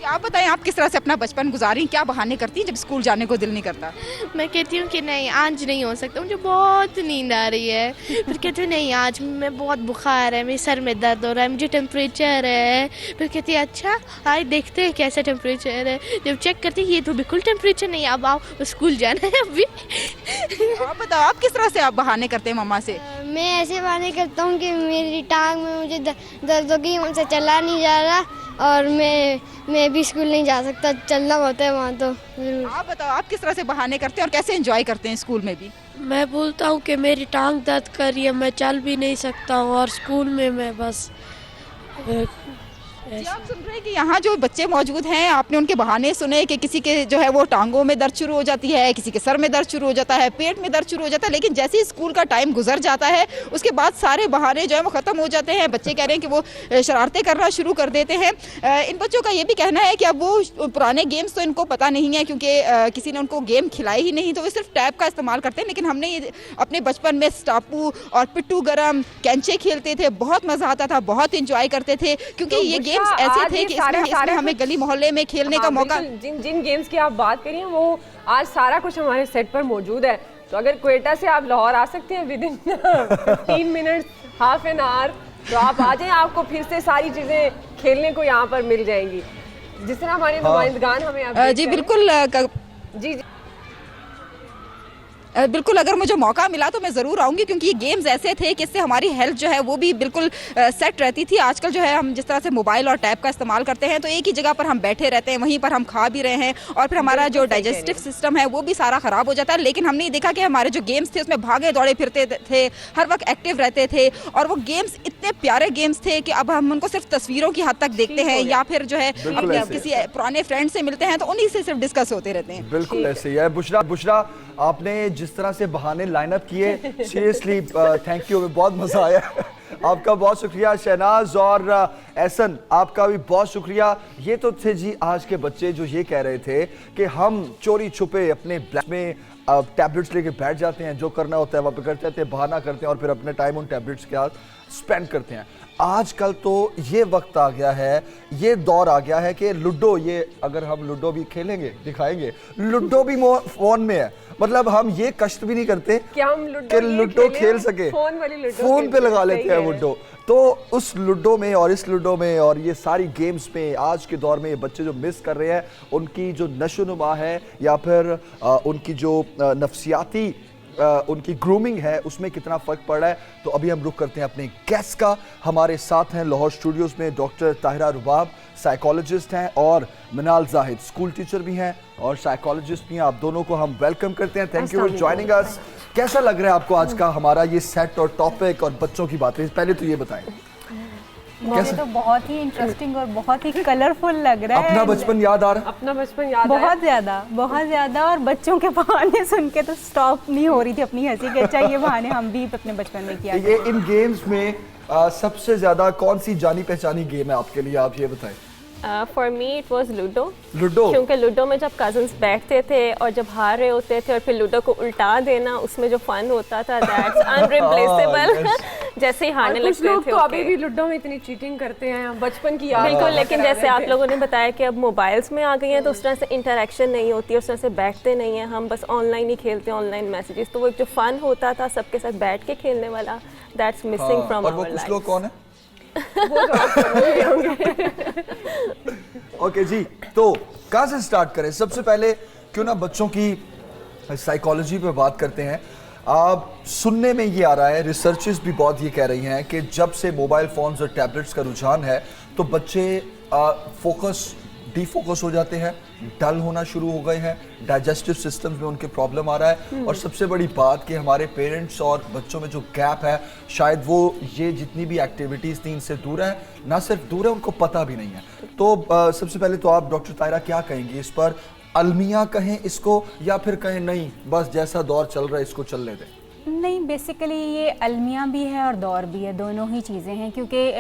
आप बताएं, आप किस तरह से अपना बचपन गुजारी, क्या बहाने करती हैं जब स्कूल जाने को दिल नहीं करता? मैं कहती हूँ कि नहीं, आज नहीं हो सकता, मुझे बहुत नींद आ रही है। फिर कहती हूँ नहीं, आज मैं बहुत बुखार है, मेरे सर में दर्द हो रहा है, मुझे टेम्परेचर है। फिर कहती है अच्छा आज देखते हैं कैसा टेम्परेचर है। जब चेक करती है ये तो बिल्कुल टेम्परेचर नहीं, अब आओ स्कूल जाना है अभी। आप बताओ, आप किस तरह से आप बहाने करते हैं मम्मा से? मैं ऐसे बहाने करता हूँ कि मेरी टांग में मुझे दर्द हो गई, मुझसे चला नहीं जा रहा, और मैं भी स्कूल नहीं जा सकता, चलना होता है वहाँ तो। आप बताओ, आप किस तरह से बहाने करते हैं और कैसे एंजॉय करते हैं स्कूल में भी? मैं बोलता हूँ कि मेरी टांग दर्द कर रही है, मैं चल भी नहीं सकता हूँ, और स्कूल में मैं बस जी, आप सुन रहे हैं कि यहाँ जो बच्चे मौजूद हैं, आपने उनके बहाने सुने कि किसी के जो है वो टांगों में दर्द शुरू हो जाती है, किसी के सर में दर्द शुरू हो जाता है, पेट में दर्द शुरू हो जाता है, लेकिन जैसे ही स्कूल का टाइम गुजर जाता है उसके बाद सारे बहाने जो है वो ख़त्म हो जाते हैं। बच्चे कह रहे हैं कि वो शरारतें करना शुरू कर देते हैं। इन बच्चों का ये भी कहना है कि अब वो पुराने गेम्स तो इनको पता नहीं है, क्योंकि किसी ने उनको गेम खिलाई ही नहीं, तो वो सिर्फ टैब का इस्तेमाल करते हैं। लेकिन हमने अपने बचपन में स्टापू और पिट्टू गरम, कैंचे खेलते थे, बहुत मज़ा आता था, बहुत इंजॉय करते थे, क्योंकि ये गेम्स ऐसे थे कि इसमें हमें गली मोहल्ले में खेलने का मौका। जिन गेम्स की आप बात करिए वो आज सारा कुछ हमारे सेट पर मौजूद है। तो अगर क्वेटा से आप लाहौर आ सकते हैं with in 15 minutes, half an hour, तो आप आ जाएं, आपको फिर से सारी चीज़ें खेलने को यहाँ पर मिल जाएंगी, जिस तरह हमारे नुमाइंदगान हमें जी बिल्कुल जी बिल्कुल, अगर मुझे मौका मिला तो मैं ज़रूर आऊँगी, क्योंकि ये गेम्स ऐसे थे कि इससे हमारी हेल्थ जो है वो भी बिल्कुल सेट रहती थी। आजकल जो है हम जिस तरह से मोबाइल और टैब का इस्तेमाल करते हैं, तो एक ही जगह पर हम बैठे रहते हैं, वहीं पर हम खा भी रहे हैं, और फिर हमारा जो डाइजेस्टिव सिस्टम है वो भी सारा ख़राब हो जाता है। लेकिन हमने देखा कि हमारे जो गेम्स थे उसमें भागे दौड़े फिरते थे, हर वक्त एक्टिव रहते थे, और वो गेम्स इतने प्यारे गेम्स थे कि अब हम उनको सिर्फ तस्वीरों की हद तक देखते हैं, या फिर जो है अपने किसी पुराने फ्रेंड से मिलते हैं तो उन्हीं से सिर्फ डिस्कस होते रहते हैं। बिल्कुल ऐसे ही है। बुशरा, आपने जिस तरह से बहाने लाइनअप किए, सीरियसली थैंक यू, बहुत मजा आया। आपका बहुत शुक्रिया। शहनाज और एहसन, आपका भी बहुत शुक्रिया। ये तो थे जी आज के बच्चे जो ये कह रहे थे कि हम चोरी छुपे अपने ब्लैक में टैबलेट्स लेके बैठ जाते हैं, जो करना होता है वहाँ पे करते रहते हैं, बहाना करते हैं और फिर अपने टाइम उन टैबलेट्स के साथ स्पेंड करते हैं। आजकल तो ये वक्त आ गया है, ये दौर आ गया है कि लूडो, ये अगर हम लूडो भी खेलेंगे, दिखाएंगे, लूडो भी फोन में है। मतलब हम ये कष्ट भी नहीं करते कि हम लूडो खेल सके, फोन पे लगा लेते हैं लूडो। तो उस लूडो में और इस लूडो में और ये सारी गेम्स में आज के दौर में ये बच्चे जो मिस कर रहे हैं, उनकी जो नशोनुमा है या फिर उनकी जो नफ्सियाती उनकी ग्रूमिंग है, उसमें कितना फ़र्क पड़ रहा है। तो अभी हम रुख करते हैं अपने गेस्ट का। हमारे साथ हैं लाहौर स्टूडियोज़ में डॉक्टर ताहिरा रुबाब, साइकोलॉजिस्ट हैं, और मिनाल जाहिद, स्कूल टीचर भी हैं और साइकोलॉजिस्ट भी हैं। आप दोनों को हम वेलकम करते हैं। Thank you for joining us. कैसा लग रहा है आपको आज का हमारा ये सेट और टॉपिक और बच्चों की बातें? पहले तो ये बताएं। मुझे तो बहुत ही इंटरेस्टिंग और बहुत ही कलरफुल लग रहा है। अपना बचपन याद आ रहा है? अपना बचपन याद बहुत ज़्यादा, और बच्चों के बहाने सुन के तो स्टॉप नहीं हो रही थी अपनी हंसी के। अच्छा, ये बहाने हम भी अपने बचपन में किया। ये इन गेम्स में सबसे ज्यादा कौन सी जानी पहचानी गेम है आपके लिए, आप ये बताएं। For me it was ludo. Ludo, क्योंकि लूडो में जब कजन्स बैठते थे और जब हार रहे होते थे और फिर लूडो को उल्टा देना, उसमें जो फन होता था दैट्स अनरिप्लेसेबल। जैसे ही हारने लगते थे, तो अभी भी लूडो में इतनी चीटिंग करते हैं, बचपन की याद। बिल्कुल, लेकिन जैसे आप लोगों ने बताया कि अब मोबाइल्स में आ गई हैं, तो उस तरह से इंटरेक्शन नहीं होती है, उस तरह से बैठते नहीं हैं, हम बस ऑनलाइन ही खेलते हैं, ऑनलाइन मैसेजेस। तो वो एक जो फन होता था सबके साथ बैठ के खेलने वाला, that's missing from our life. कुछ लोग कौन है? ओके जी, तो कहाँ से स्टार्ट करें? सबसे पहले क्यों ना बच्चों की साइकोलॉजी पे बात करते हैं। सुनने में ये आ रहा है, रिसर्चेस भी बहुत ये कह रही हैं कि जब से मोबाइल फोन्स और टैबलेट्स का रुझान है, तो बच्चे डिफोकस हो जाते हैं, डल होना शुरू हो गए हैं, डाइजेस्टिव सिस्टम्स में उनके प्रॉब्लम आ रहा है। और सबसे बड़ी बात कि हमारे पेरेंट्स और बच्चों में जो गैप है, शायद वो ये जितनी भी एक्टिविटीज़ थी इनसे दूर है, ना सिर्फ दूर है, उनको पता भी नहीं है। तो सबसे पहले तो आप डॉक्टर ताहिरा क्या कहेंगी इस पर? अलमिया कहें इसको या फिर कहें नहीं बस जैसा दौर चल रहा है इसको चलने दें? नहीं, बेसिकली ये अलमिया भी है और दौर भी है, दोनों ही चीज़ें हैं। क्योंकि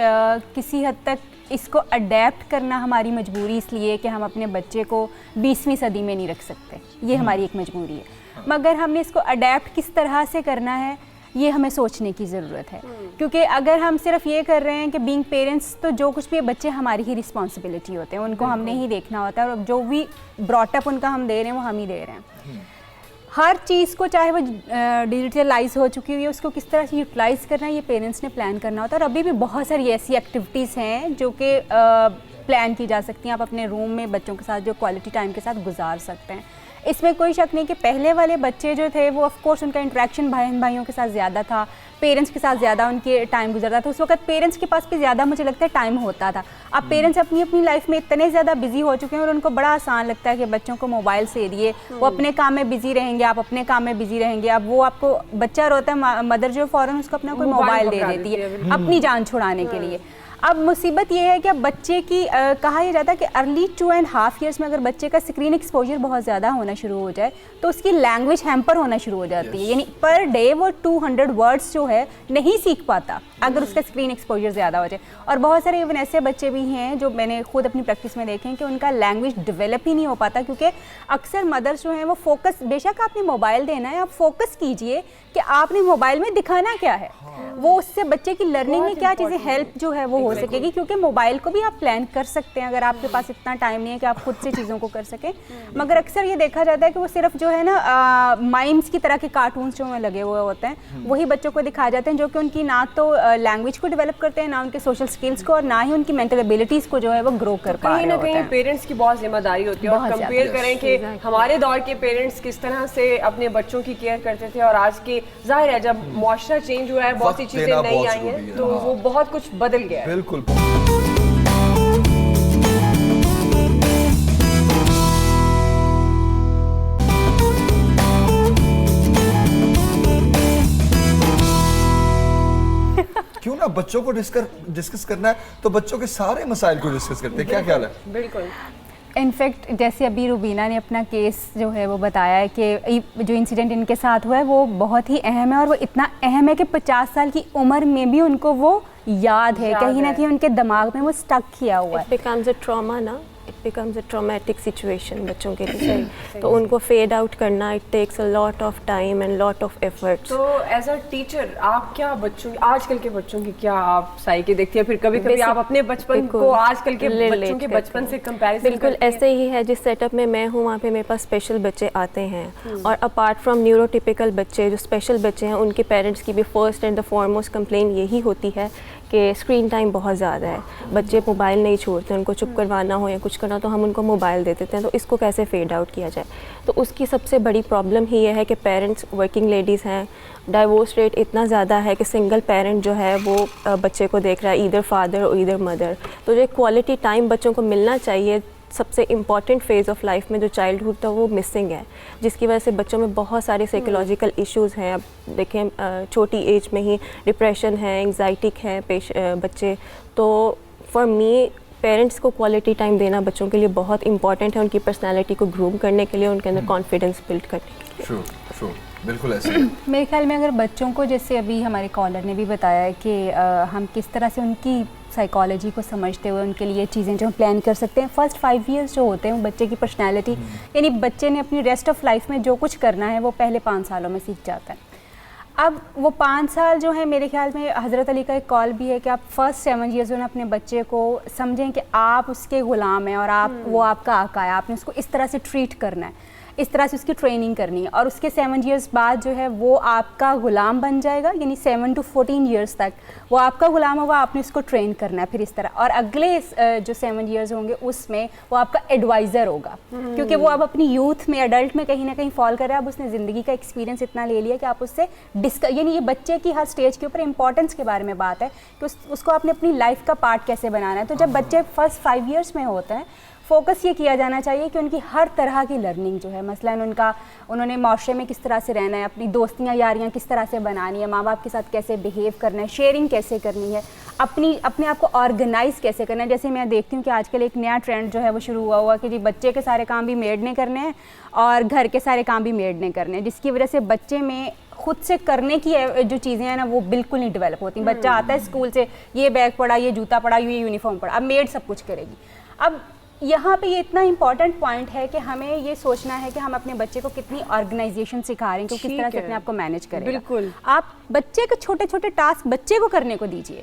किसी हद तक इसको अडेप्ट करना हमारी मजबूरी इसलिए कि हम अपने बच्चे को 20वीं सदी में नहीं रख सकते, ये हमारी एक मजबूरी है। मगर हमने इसको अडेप्ट किस तरह से करना है, ये हमें सोचने की ज़रूरत है। क्योंकि अगर हम सिर्फ ये कर रहे हैं कि बीइंग पेरेंट्स, तो जो कुछ भी बच्चे हमारी ही रिस्पॉन्सिबिलिटी होते हैं, उनको हमने ही देखना होता है, और जो भी ब्रॉटअप उनका हम दे रहे हैं वो हम ही दे रहे हैं। हर चीज़ को, चाहे वो डिजिटलाइज हो चुकी हुई है, उसको किस तरह से यूटिलाइज़ करना है, ये पेरेंट्स ने प्लान करना होता है। और अभी भी बहुत सारी ऐसी एक्टिविटीज़ हैं जो कि प्लान की जा सकती हैं। आप अपने रूम में बच्चों के साथ जो क्वालिटी टाइम के साथ गुजार सकते हैं। इसमें कोई शक नहीं कि पहले वाले बच्चे जो थे वो ऑफ कोर्स उनका इंटरेक्शन बहन भाइयों के साथ ज़्यादा था, पेरेंट्स के साथ ज़्यादा उनके टाइम गुजरता था। उस वक्त पेरेंट्स के पास भी ज़्यादा, मुझे लगता है, टाइम होता था। अब पेरेंट्स अपनी अपनी लाइफ में इतने ज़्यादा बिजी हो चुके हैं और उनको बड़ा आसान लगता है कि बच्चों को मोबाइल से दिए, वो अपने काम में बिजी रहेंगे, आप अपने काम में बिजी रहेंगे। अब वो आपको, बच्चा रोता है, मदर जो फ़ौरन उसको अपना कोई मोबाइल दे देती है अपनी जान छुड़ाने के लिए। अब मुसीबत ये है कि अब बच्चे की कहा यह जाता है कि अर्ली 2.5 ईयर्स में अगर बच्चे का स्क्रीन एक्सपोजर बहुत ज़्यादा होना शुरू हो जाए तो उसकी लैंग्वेज हैम्पर होना शुरू हो जाती है। यानी पर डे वो 200 वर्ड्स जो है नहीं सीख पाता अगर उसका स्क्रीन एक्सपोजर ज़्यादा हो जाए। और बहुत सारे इवन ऐसे बच्चे भी हैं जो मैंने खुद अपनी प्रैक्टिस में देखे हैं कि उनका लैंग्वेज डेवलप ही नहीं हो पाता, क्योंकि अक्सर मदर्स जो हैं वो फोकस, बेशक आपने मोबाइल देना है, आप फोकस कीजिए कि आपने मोबाइल में दिखाना क्या है, वो उससे बच्चे की लर्निंग में क्या चीज़ें हेल्प जो है वो हो सकेगी, क्योंकि मोबाइल को भी आप प्लान कर सकते हैं अगर आपके पास इतना टाइम नहीं है कि आप खुद से चीज़ों को कर सकें। मगर अक्सर ये देखा जाता है कि वो सिर्फ जो है ना माइम्स की तरह के कार्टून्स जो में लगे हुए होते हैं वही बच्चों को दिखाए जाते हैं, जो कि उनकी ना तो लैंग्वेज को डेवलप करते हैं, ना उनके सोशल स्किल्स को, और ना ही उनकी मेंटल एबिलिटीज़ को जो है वो ग्रो कर पा रहे कहीं ना होते कहीं हैं। पेरेंट्स की बहुत जिम्मेदारी होती है। और कंपेयर करें कि हमारे दौर के पेरेंट्स किस तरह से अपने बच्चों की केयर करते थे और आज के, जाहिर है जब मुआशरा चेंज हुआ है, बहुत सी चीजें नई आई हैं, तो वो बहुत कुछ बदल गया है। बिल्कुल। क्यों ना बच्चों को डिस्कस करना है तो बच्चों के सारे मसाइल को डिस्कस करते हैं, क्या ख्याल है? बिल्कुल। इनफैक्ट जैसे अभी रुबीना ने अपना केस जो है वो बताया है कि जो इंसिडेंट इनके साथ हुआ है वो बहुत ही अहम है, और वो इतना अहम है कि 50 साल की उम्र में भी उनको वो याद है, कहीं ना कहीं उनके दिमाग में वो स्टक किया हुआ है। इट बिकम्स अ ट्रॉमा ना, it becomes a traumatic situation बच्चों के लिए, तो उनको फेड आउट करना it takes a lot of time and lot of efforts. तो एज अ टीचर आप क्या बच्चों, आजकल के बच्चों की क्या आप साइकी देखती है? फिर कभी कभी आप अपने बचपन को आजकल के बच्चों के बचपन से कंपैरिजन बिल्कुल ऐसे ही है। जिस सेटअप में मैं हूँ वहाँ पे मेरे पास स्पेशल बच्चे आते हैं, और अपार्ट फ्रॉम न्यूरोटिपिकल बच्चे, जो स्पेशल बच्चे हैं, उनके पेरेंट्स की भी first and the foremost complaint यही होती है कि स्क्रीन टाइम बहुत ज़्यादा है, बच्चे मोबाइल नहीं छोड़ते, उनको चुप करवाना हो या कुछ करना तो हम उनको मोबाइल दे देते हैं, तो इसको कैसे फेड आउट किया जाए? तो उसकी सबसे बड़ी प्रॉब्लम ही ये है कि पेरेंट्स वर्किंग लेडीज़ हैं, डाइवोर्स रेट इतना ज़्यादा है कि सिंगल पेरेंट जो है वो बच्चे को देख रहा है, ईदर फादर और ईदर मदर। तो जो क्वालिटी टाइम बच्चों को मिलना चाहिए सबसे इम्पॉर्टेंट फेज़ ऑफ लाइफ में, जो चाइल्डहुड था, वो मिसिंग है, जिसकी वजह से बच्चों में बहुत सारे साइकोलॉजिकल इश्यूज़ हैं। अब देखें छोटी एज में ही डिप्रेशन है, एंग्जाइटिक है बच्चे। तो फॉर मी पेरेंट्स को क्वालिटी टाइम देना बच्चों के लिए बहुत इंपॉर्टेंट है, उनकी पर्सनैलिटी को ग्रूम करने के लिए, उनके अंदर कॉन्फिडेंस बिल्ड करने के लिए। Sure, बिल्कुल ऐसे। मेरे ख्याल में अगर बच्चों को, जैसे अभी हमारे कॉलर ने भी बताया है कि हम किस तरह से उनकी साइकोलॉजी को समझते हुए उनके लिए चीज़ें जो हम प्लान कर सकते हैं। फर्स्ट 5 ईयर्स जो होते हैं वो बच्चे की पर्सनैलिटी, यानी बच्चे ने अपनी रेस्ट ऑफ लाइफ में जो कुछ करना है वो पहले 5 सालों में सीख जाता है। अब वो 5 साल जो है, मेरे ख्याल में हज़रत अली का एक कॉल भी है कि आप फर्स्ट 7 ईयर्स जो है अपने बच्चे को समझें कि आप उसके ग़ुलाम हैं और आप वो आपका आका है, आपने उसको इस तरह से ट्रीट करना है, इस तरह से उसकी ट्रेनिंग करनी है, और उसके 7 ईयर्स बाद जो है वो आपका ग़ुलाम बन जाएगा, यानी 7 to 14 ईयर्स तक वो आपका ग़ुलाम होगा, आपने उसको ट्रेन करना है फिर इस तरह। और अगले जो 7 ईयर्स होंगे उसमें वो आपका एडवाइज़र होगा, क्योंकि वो अब अपनी यूथ में, अडल्ट में कहीं ना कहीं फॉल कर रहा है। अब उसने ज़िंदगी का एक्सपीरियंस इतना ले लिया कि आप उससे यानी ये बच्चे की हर स्टेज के ऊपर इंपॉर्टेंस के बारे में बात है कि उसको आपने अपनी लाइफ का पार्ट कैसे बनाना है। तो जब बच्चे फर्स्ट 5 ईयर्स में होते हैं, फोकस ये किया जाना चाहिए कि उनकी हर तरह की लर्निंग जो है, मसलन उन्होंने माशरे में किस तरह से रहना है, अपनी दोस्तियाँ यारियाँ किस तरह से बनानी है, माँ बाप के साथ कैसे बिहेव करना है, शेयरिंग कैसे करनी है, अपने आप को ऑर्गेनाइज कैसे करना है। जैसे मैं देखती हूँ कि आजकल एक नया ट्रेंड जो है वो शुरू हुआ कि जी बच्चे के सारे काम भी मेड ने करने हैं और घर के सारे काम भी मेड ने करने हैं, जिसकी वजह से बच्चे में खुद से करने की जो चीज़ें हैं ना वो बिल्कुल नहीं डेवलप होती। बच्चा आता है स्कूल से, ये बैग पड़ा, ये जूता पड़ा, ये यूनिफॉर्म पड़ा, अब मेड सब कुछ करेगी। अब यहाँ पे ये इतना इंपॉर्टेंट पॉइंट है कि हमें ये सोचना है कि हम अपने बच्चे को कितनी ऑर्गेनाइजेशन सिखा रहे हैं, कि किस तरह से अपने आप को मैनेज करें। बिल्कुल, आप बच्चे के छोटे छोटे टास्क बच्चे को करने को दीजिए,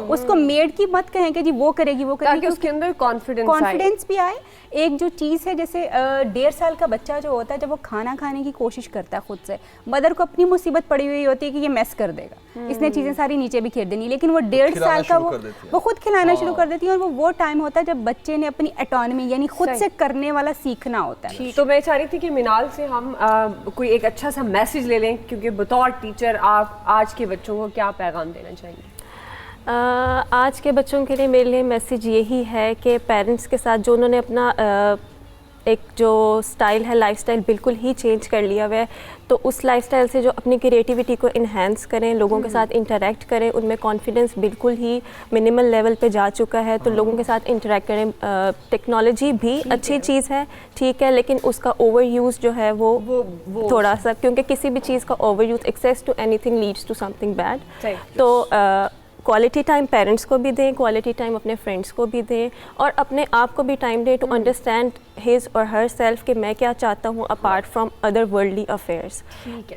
उसको मेड की मत कहें कि जी वो करेगी वो करेगी, ताकि उसके अंदर कॉन्फिडेंस भी आए। एक जो चीज़ है, जैसे 1.5 साल का बच्चा जो होता है, जब वो खाना खाने की कोशिश करता है खुद से, मदर को अपनी मुसीबत पड़ी हुई होती है कि ये मैस कर देगा, इसने चीज़ें सारी नीचे भी खेल देनी, लेकिन वो 1.5 साल का वो खुद खिलाना शुरू कर देती है। और वो टाइम होता है जब बच्चे ने अपनी ऑटोनॉमी यानी खुद से करने वाला सीखना होता है। तो मैं चाह रही थी कि मिनाल से हम कोई एक अच्छा सा मैसेज ले लें, क्योंकि बतौर टीचर आप आज के बच्चों को क्या पैगाम देना चाहेंगे? आज के बच्चों के लिए मेरे लिए मैसेज यही है कि पेरेंट्स के साथ जो उन्होंने अपना एक जो स्टाइल है, लाइफस्टाइल बिल्कुल ही चेंज कर लिया हुआ है, तो उस लाइफस्टाइल से जो अपनी क्रिएटिविटी को इन्हेंस करें, लोगों के साथ इंटरेक्ट करें, उनमें कॉन्फिडेंस बिल्कुल ही मिनिमल लेवल पे जा चुका है, तो लोगों के साथ इंटरेक्ट करें। टेक्नोलॉजी भी अच्छी चीज़ है, ठीक है, लेकिन उसका ओवर यूज़ जो है वो थोड़ा सा, क्योंकि किसी भी चीज़ का over use, excess to anything leads to something bad. तो क्वालिटी टाइम पेरेंट्स को भी दें, क्वालिटी टाइम अपने फ्रेंड्स को भी दें और अपने आप को भी टाइम दें टू अंडरस्टैंड हिज और हर सेल्फ कि मैं क्या चाहता हूँ apart from other worldly affairs.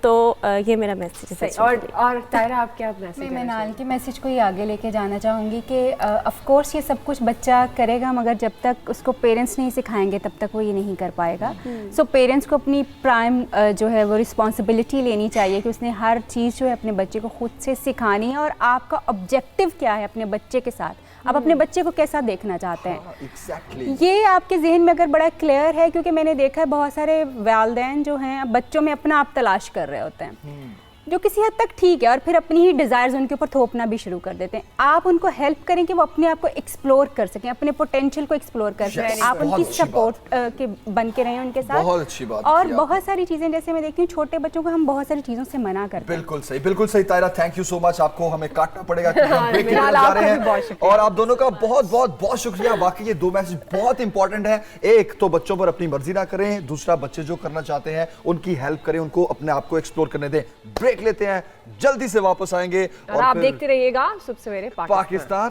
तो ये मेरा मैसेज है। और तायरा, आप क्या मैसेज? मैं नाल के मैसेज को ही आगे लेके जाना चाहूँगी कि ऑफ कोर्स ये सब कुछ बच्चा करेगा, मगर जब तक उसको पेरेंट्स नहीं सिखाएंगे तब तक वो ये नहीं कर पाएगा। सो पेरेंट्स को अपनी प्राइम जो है वो रिस्पॉन्सिबिलिटी लेनी चाहिए कि उसने हर चीज़ जो है अपने बच्चे को खुद से सिखानी है। और आपका ऑब्जेक्टिव क्या है अपने बच्चे के साथ, आप अपने बच्चे को कैसा देखना चाहते हैं, exactly. ये आपके जहन में अगर बड़ा क्लियर है, क्योंकि मैंने देखा है बहुत सारे वालिदैन जो हैं बच्चों में अपना आप तलाश कर रहे होते हैं, जो किसी हद तक ठीक है, और फिर अपनी ही डिज़ायर्स उनके ऊपर थोपना भी शुरू कर देते हैं। आप उनको हेल्प करें कि वो अपने आप को एक्सप्लोर कर सकें, अपने पोटेंशियल को एक्सप्लोर कर सकें। आप उनकी सपोर्ट के बन के रहें उनके साथ। बहुत अच्छी बात। और बहुत सारी चीज़ें जैसे मैं देखती हूँ छोटे बच्चों को हम बहुत सारी चीज़ों से मना करते हैं। बिल्कुल सही, बिल्कुल सही तायरा, थैंक यू सो मच। आपको हमें काटना पड़ेगा क्योंकि हम ब्रेक के लिए जा रहे हैं, और आप दोनों का बहुत बहुत बहुत शुक्रिया। बाकी ये दो मैसेज बहुत इंपॉर्टेंट है। एक तो बच्चों पर अपनी मर्जी ना करें, दूसरा बच्चे जो करना चाहते हैं उनकी हेल्प करें, उनको अपने आप को एक्सप्लोर करने दें। ब्रेक लेते हैं, जल्दी से वापस आएंगे और आप देखते रहिएगा सुबह सवेरे पाकिस्तान।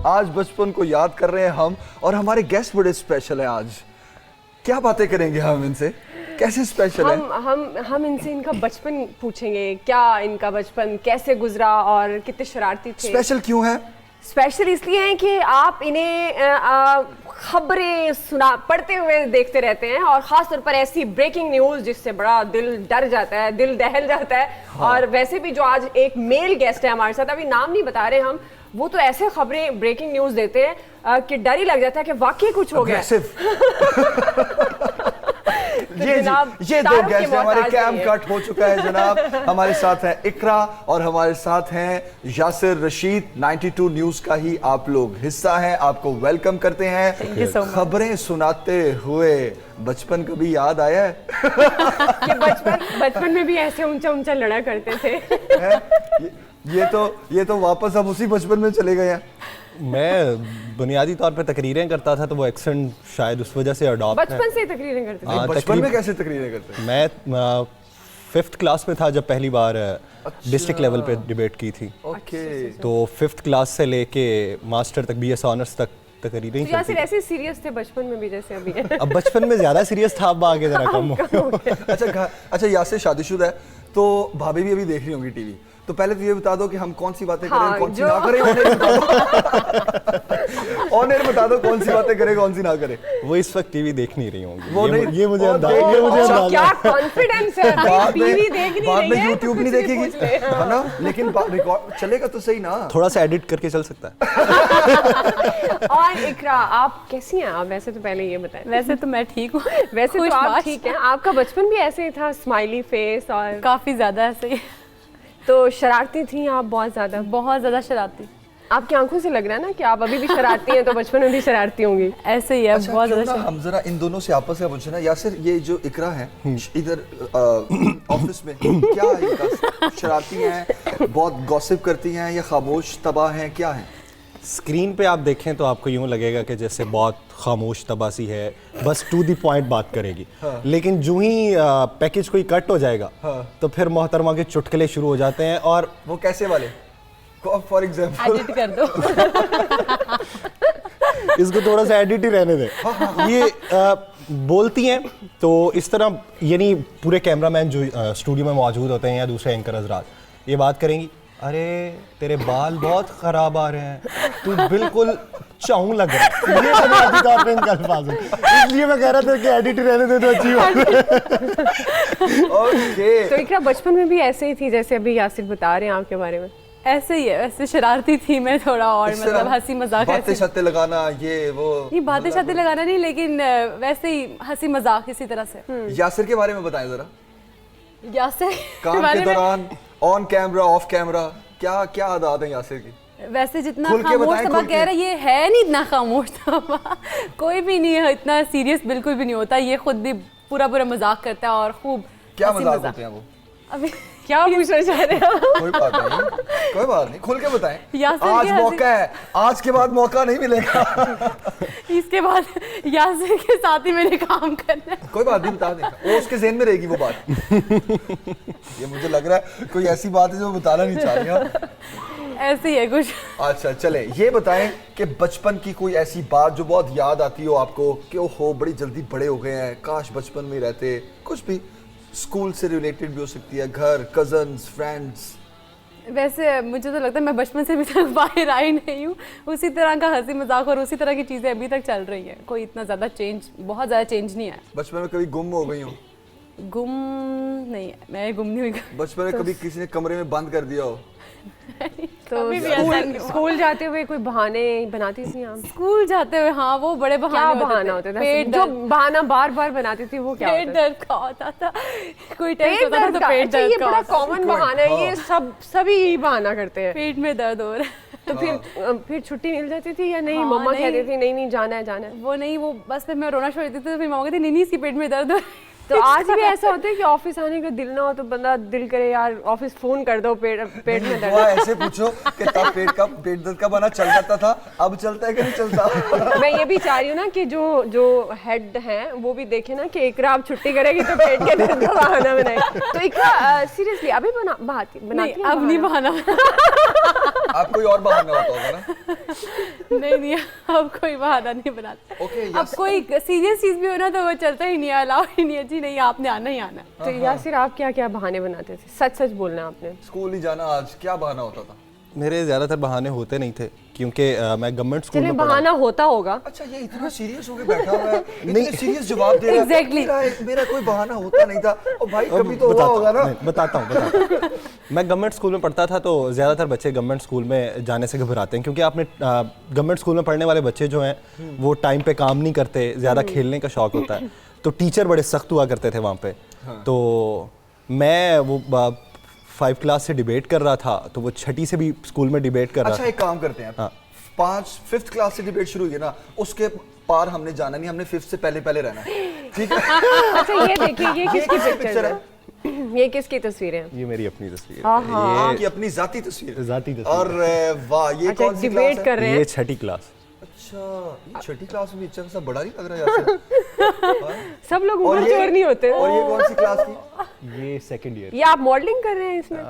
आज बचपन को याद कर रहे हैं हम, और हमारे गेस्ट बड़े स्पेशल हैं। आज क्या बातें करेंगे हम इनसे, कैसे स्पेशल है? हम इनसे इनका बचपन पूछेंगे, क्या इनका बचपन कैसे गुजरा और कितने शरारती थे। स्पेशल क्यों है? स्पेशल इसलिए हैं कि आप इन्हें खबरें पढ़ते हुए देखते रहते हैं, और ख़ास तौर पर ऐसी ब्रेकिंग न्यूज़ जिससे बड़ा दिल डर जाता है, दिल दहल जाता है। हाँ। और वैसे भी जो आज एक मेल गेस्ट है हमारे साथ, अभी नाम नहीं बता रहे हम, वो तो ऐसे खबरें ब्रेकिंग न्यूज़ देते हैं कि डर ही लग जाता है कि वाकई कुछ हो गया। ये दो गेस्ट हमारे कैम कट हो चुका है जनाब। हमारे साथ हैं इकरा और हमारे साथ हैं यासिर रशीद। 92 न्यूज का ही आप लोग हिस्सा हैं, आपको वेलकम करते हैं। खबरें सुनाते हुए बचपन कभी याद आया है? कि बचपन में भी ऐसे ऊंचा ऊंचा लड़ा करते थे। ये तो वापस हम उसी बचपन में चले गए हैं। मैं बुनियादी तौर पे तकरीरें करता था, तो वो एक्सेंट शायद उस वजह से अडॉप्ट है। बचपन से तकरीरें करते थे? बचपन में कैसे तकरीरें करते थे? मैं 5th क्लास में था जब पहली बार डिस्ट्रिक्ट लेवल पे डिबेट की थी। तो 5th क्लास से लेके मास्टर तक, BS ऑनर्स तक तकरीरें तो यासिर ऐसे सीरियस थे बचपन में भी जैसे अभी है? अब बचपन में ज्यादा सीरियस था, अब आगे जरा कम हो। अच्छा यासिर शादीशुदा है, तो भाभी भी अभी देख रही होंगी टीवी, तो पहले तो ये बता दो कि हम कौन सी बातें करें, कौन सी ना करें। ऑनर बता दो कौन सी बातें करें, कौन सी ना करें। वो इस वक्त टीवी देख नहीं रही होंगी। वो नहीं, ये मुझे अंदाजा। क्या कॉन्फिडेंस है, टीवी देख नहीं बाद में यूट्यूब नहीं देखेगी, है ना? लेकिन रिकॉर्ड चलेगा तो सही ना, थोड़ा सा एडिट करके चल सकता है। और इकरा, आप कैसी हैं? आप वैसे तो पहले ये बताएं। वैसे तो मैं ठीक हूँ। वैसे तो आप ठीक हैं, आपका बचपन भी ऐसे ही था, स्माइली फेस और काफ़ी ज़्यादा ऐसे ही। तो शरारती थी आप? बहुत ज़्यादा शरारती। आपकी आंखों से लग रहा है ना कि आप अभी भी शरारती हैं, तो बचपन में भी शरारती होंगी। ऐसे ही है। अच्छा, बहुत ज़्यादा। हम जरा इन दोनों से आपस में पूछना, यासिर ये जो इकरा है इधर ऑफिस में, क्या है इनका? शरारती हैं, बहुत गॉसिप करती हैं, या खामोश तबाह हैं, क्या है? स्क्रीन पे आप देखें तो आपको यूं लगेगा कि जैसे बहुत खामोश तबासी है, बस टू द पॉइंट बात करेगी। हाँ। लेकिन जो ही पैकेज कोई कट हो जाएगा, हाँ, तो फिर मोहतरमा के चुटकुले शुरू हो जाते हैं। और वो कैसे वाले? फॉर एग्जांपल एडिट कर दो। इसको थोड़ा सा एडिट ही रहने दें। ये बोलती हैं तो इस तरह, यानी पूरे कैमरामैन जो स्टूडियो में मौजूद होते हैं या दूसरे एंकर हजरात ये बात करेंगी, अरे तेरे बाल बहुत खराब आ रहे हैं, तू बिल्कुल चाऊ लग रहा है। ये बुनियादी तौर पे इनका अल्फाज है, इसलिए मैं कह रहा था कि एडिट रहने दे तो अच्छी बात है। ओके। तो इकरा बचपन में भी ऐसे ही थी जैसे अभी यासिर बता रहे हैं आपके बारे में? ऐसे ही है, वैसे शरारती थी मैं थोड़ा, और मतलब हंसी मजाक, बातें लगाना, ये बातें लगाना नहीं, लेकिन वैसे ही हंसी मजाक इसी तरह से। यासिर के बारे में बताएं जरा। यासिर काम के दौरान, ऑन कैमरा, ऑफ कैमरा, क्या आदत है यासिर की? वैसे जितना खामोश तबा कह रहा है, ये है नहीं इतना खामोश तबा, कोई भी नहीं है इतना सीरियस, बिल्कुल भी नहीं होता। ये खुद भी पूरा मजाक करता है और खूब। क्या मजाक होते हैं वो? अभी क्या पूछना चाह रहे हैं? कोई बात नहीं, कोई बात नहीं, खुल के बताएं। यासिर आज की मौका है, आज के बाद मौका नहीं मिलेगा। इसके बाद यासिर के साथ ही मैंने काम करना है। कोई बात नहीं, बता दें, वो उसके ज़हन में रहेगी वो बात। ये मुझे लग रहा है कोई ऐसी बात है जो बताना नहीं चाह रही हैं। ऐसे ही है कुछ। अच्छा चले, ये बताएं कि बचपन की कोई ऐसी बात जो बहुत याद आती हो आपको कि ओहो बड़ी जल्दी बड़े हो गए हैं, काश बचपन में ही रहते। कुछ भी स्कूल से रिलेटेड भी हो सकती है, घर, कजन्स, फ्रेंड्स। वैसे मुझे तो लगता है मैं बचपन से अभी तक बाहर आई नहीं हूँ। उसी तरह का हंसी मजाक और उसी तरह की चीज़ें अभी तक चल रही हैं। कोई इतना ज़्यादा चेंज, बहुत ज़्यादा चेंज नहीं आया। बचपन में कभी गुम हो गई हो? गुम नहीं, मैं गुम नहीं हुई। बचपन में कभी किसी ने कमरे में बंद कर दिया हो? तो स्कूल जाते हुए कोई बहाने बनाती थी आप? स्कूल जाते हुए हाँ, वो बड़े बहाने क्या बहाना होता था? जो बहाना बार बार बनाती थी वो क्या होता था? पेट दर्द का होता था, कोई टेस्ट होता था तो पेट दर्द का। ये बड़ा कॉमन बहाना है, ये सभी यही बहाना करते हैं। पेट में दर्द हो रहा है तो फिर छुट्टी मिल जाती थी या नहीं? मम्मा कहती थी नहीं जाना है जाना है। वो नहीं, वो बस फिर मैं रोना छोड़ देती थी तो फिर मम्मा कहती नहीं इसकी पेट में दर्द हो रहा है। तो आज भी ऐसा होता है कि ऑफिस आने का दिल ना हो तो बंदा दिल करे यार ऑफिस फोन कर दो, पेट में दर्द। ऐसे पूछो कि तब पेट दर्द का बहाना चल जाता था, अब चलता है कि नहीं चलता? मैं ये भी चाह रही हूँ ना कि जो हेड हैं वो भी देखे ना कि इकरा अब छुट्टी करेगी तो पेट के दर्द का बहाना बनाए। तो इकरा सीरियसली अभी बनाती अब नहीं बहाना। आप कोई और बहाना होता होगा ना? नहीं अब कोई बहाना नहीं बनाता। अब कोई सीरियस चीज भी हो ना तो वो चलता ही नहीं, अलाउ ही नहीं है जी, नहीं आपने आना ही आना। तो यासिर आप क्या क्या बहाने बनाते थे? सच सच बोलना आपने। स्कूल ही जाना, आज क्या बहाना होता था? मेरे ज़्यादातर बहाने होते नहीं थे क्योंकि मैं गवर्नमेंट स्कूल में बहाना होता होगा। अच्छा ये इतना सीरियस होके बैठा हुआ है, इतने सीरियस जवाब दे रहा है। एग्जैक्टली मेरा कोई बहाना होता नहीं था। और भाई कभी तो हुआ होगा ना? बताता हूँ। मैं गवर्नमेंट स्कूल में पढ़ता था तो ज़्यादातर बच्चे गवर्नमेंट स्कूल में जाने से घबराते हैं क्योंकि आपने गवर्नमेंट स्कूल में पढ़ने वाले बच्चे जो हैं वो टाइम पे काम नहीं करते, ज़्यादा खेलने का शौक होता है, तो टीचर बड़े सख्त हुआ करते थे वहाँ पे। तो मैं वो 5 क्लास से डिबेट कर रहा था तो वो 6ठी से भी स्कूल में डिबेट कर रहा था। अच्छा एक काम करते हैं, 5th क्लास से डिबेट शुरू हुई है ना, उसके पार हमने जाना नहीं, हमने 5th से पहले रहना है, ठीक है? अच्छा ये देखिए, ये किसकी पिक्चर है? ये किसकी तस्वीर है? ये मेरी अपनी तस्वीर है। ये की अपनी जाती तस्वीर। जाती तस्वीर। और वाह, ये कौन सी क्लास है? कर रहे हैं। ये 6ठी क्लास। अच्छा, ये 6ठी क्लास में भी अच्छा बड़ा नहीं लग रहा है। सब लोग उम्र चोर नहीं होते। और ये कौन सी क्लास की? ये 2nd ईयर। ये आप मॉडलिंग कर रहे हैं इसमें?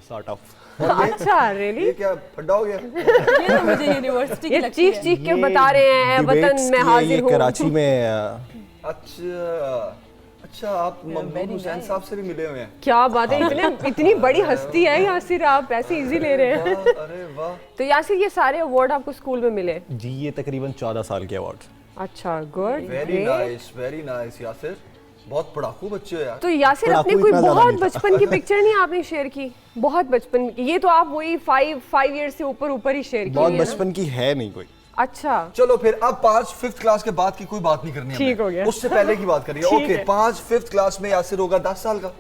Sort of. अच्छा रियली? ये क्या फड्डा हो गया? ये तो मुझे यूनिवर्सिटी की लगती है। चीख के बता रहे हैं वतन में हाजिर हूं। कराची में। अच्छा आप ममदूद हुसैन साहब से भी मिले हुए हैं? क्या बात है, इतनी बड़ी हस्ती है यासिर, आप ऐसे इजी ले रहे हैं। अरे वाह। तो यासिर ये सारे अवार्ड आपको स्कूल में मिले? जी ये तकरीबन 14 साल के अवार्ड। अच्छा गुड, वेरी नाइस यासिर, बहुत पढ़ाकू बच्चे हो यार। तो यासिर अपनी कोई बहुत बचपन की पिक्चर नहीं आपने शेयर की? बहुत बचपन की? ये तो आप वही 5 ईयर से ऊपर ही शेयर की। बहुत बचपन की है नहीं कोई। अच्छा चलो फिर अब 5th क्लास के बाद की कोई बात नहीं करनी है, ठीक हो गया, उससे पहले की बात करिए। ओके 5th क्लास में यासिर होगा 10 साल का,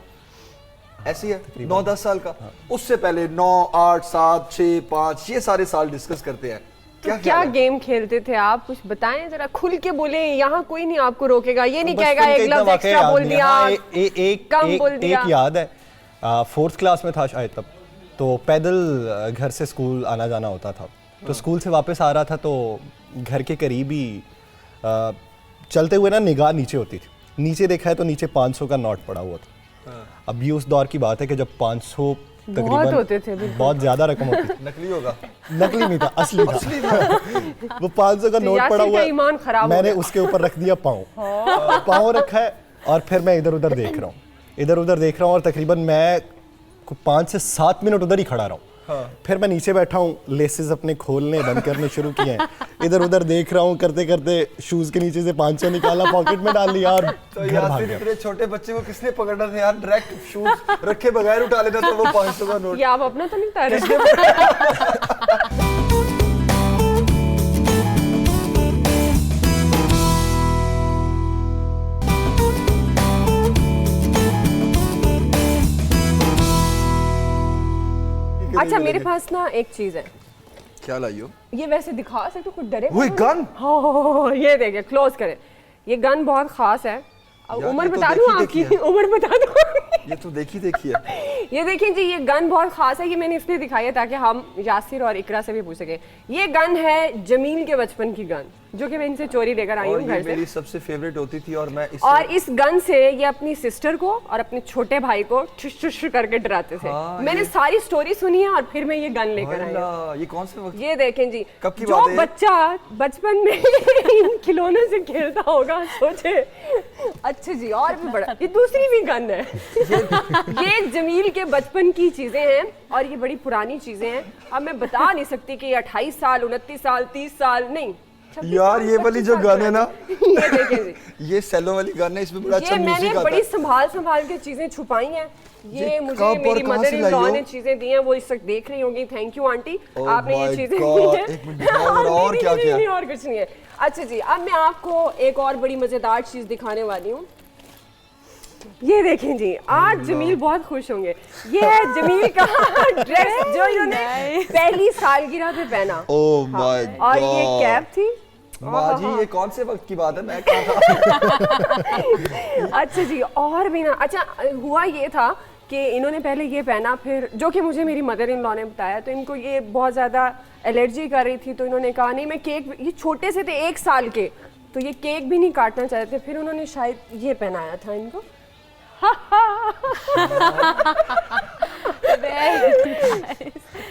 ऐसी है 9-10 साल का। उससे पहले 9, 8, 7, 6, 5 ये सारे साल डिस्कस करते हैं। क्या गेम खेलते थे आप? कुछ बताएं जरा, खुल के बोले, यहाँ कोई नहीं आपको रोकेगा, ये नहीं कहेगा एक लफ्ज एक्स्ट्रा बोल दिया, कम बोल दिया। एक याद है 4th क्लास में था शायद तब, तो पैदल घर से स्कूल आना जाना होता था, तो स्कूल से वापस आ रहा था तो घर के करीब ही चलते हुए ना निगाह नीचे होती थी, नीचे देखा है तो नीचे 500 का नोट पड़ा हुआ था। अब ये उस दौर की बात है कि जब 500 तकरीबन होते थे, बहुत ज्यादा रकम होती थी। नकली होगा? नकली नहीं था, असली था। वो 500 का नोट पड़ा हुआ, मैंने उसके ऊपर रख दिया पाँव रखा है और फिर मैं इधर उधर देख रहा हूँ और तकरीबन मैं 5 से 7 मिनट उधर ही खड़ा रहा हूँ। फिर मैं नीचे बैठा हूँ, लेसेस अपने खोलने बंद करने शुरू किए हैं, इधर उधर देख रहा हूँ, करते करते शूज के नीचे से 500 निकाला, पॉकेट में डाल लिया और तो यार इतने छोटे बच्चे को किसने पकड़ना था यार? डायरेक्ट शूज रखे बगैर उठा लेना था वो 500 का नोट। ये आप अपना तो नहीं बता रहे? अच्छा मेरे पास ना एक चीज है। क्या लाई हो? ये वैसे दिखा सकते, कुछ डरे? वो गन? हाँ ये देखिए, क्लोज करें। ये गन बहुत खास है। अब उम्र बता दूं आपकी? उम्र बता दूं? ये तो देखी है। ये देखिए जी, ये गन बहुत खास है। ये मैंने इसलिए दिखाई है ताकि हम यासिर और इकरा से भी पूछ सके। ये गन है जमील के बचपन की गन, जो कि मैं इनसे चोरी लेकर आई हूँ घर से। मेरी सबसे फेवरेट होती थी और मैं और इस गन से ये अपनी सिस्टर को और अपने छोटे भाई को ठुश ठुश करके डराते थे। मैंने सारी स्टोरी सुनी है और फिर मैं ये गन लेकर आई हूँ। ये कौन से वक्त? ये देखें जी, कब की जो बात है? बच्चा बचपन में इन खिलौनों से खेलता होगा, सोचे। अच्छा जी, और भी बड़ा, ये दूसरी भी गन है। ये जमील के बचपन की चीजें हैं और ये बड़ी पुरानी चीजें हैं। अब मैं बता नहीं सकती कि 28 साल, 29 साल, 30 साल, नहीं यार ये वाली जो गन है ना, ये देखें जी, ये सेलो वाली गन है, इसमें बड़ा अच्छा ये म्यूजिक मैंने आता बड़ी है। संभाल के चीजें छुपाई हैं। ये मुझे कब और मेरी कहाँ मदर से इन लाई लॉ हो? ने चीजें दी हैं, वो इस वक्त देख रही होंगी। थैंक यू आंटी, Oh आपने ये my चीजें God, दी हैं। एक मिनट दिखाओ जरा, और नहीं, क्या नहीं, क्या? नहीं, और कुछ नहीं है। अच्छा जी, अब मैं आपको एक और बड़ी मजेदार चीज दिखाने वाली हूँ। ये देखें जी, आज जमील बहुत खुश होंगे। ये है जमील का ड्रेस जो इन्होंने पहली सालगिरह पे पहना। Oh my God. और ये कैप थी। माँ जी, ये कौन से वक्त की बात है? मैं कहाँ था? अच्छा जी, और भी ना, अच्छा हुआ ये था कि इन्होंने पहले ये पहना, फिर जो कि मुझे मेरी मदर इन लॉ ने बताया, तो इनको ये बहुत ज़्यादा एलर्जी कर रही थी, तो इन्होंने कहा नहीं मैं केक, ये छोटे से थे 1 साल के, तो ये केक भी नहीं काटना चाहते थे, फिर उन्होंने शायद ये पहनाया था इनको।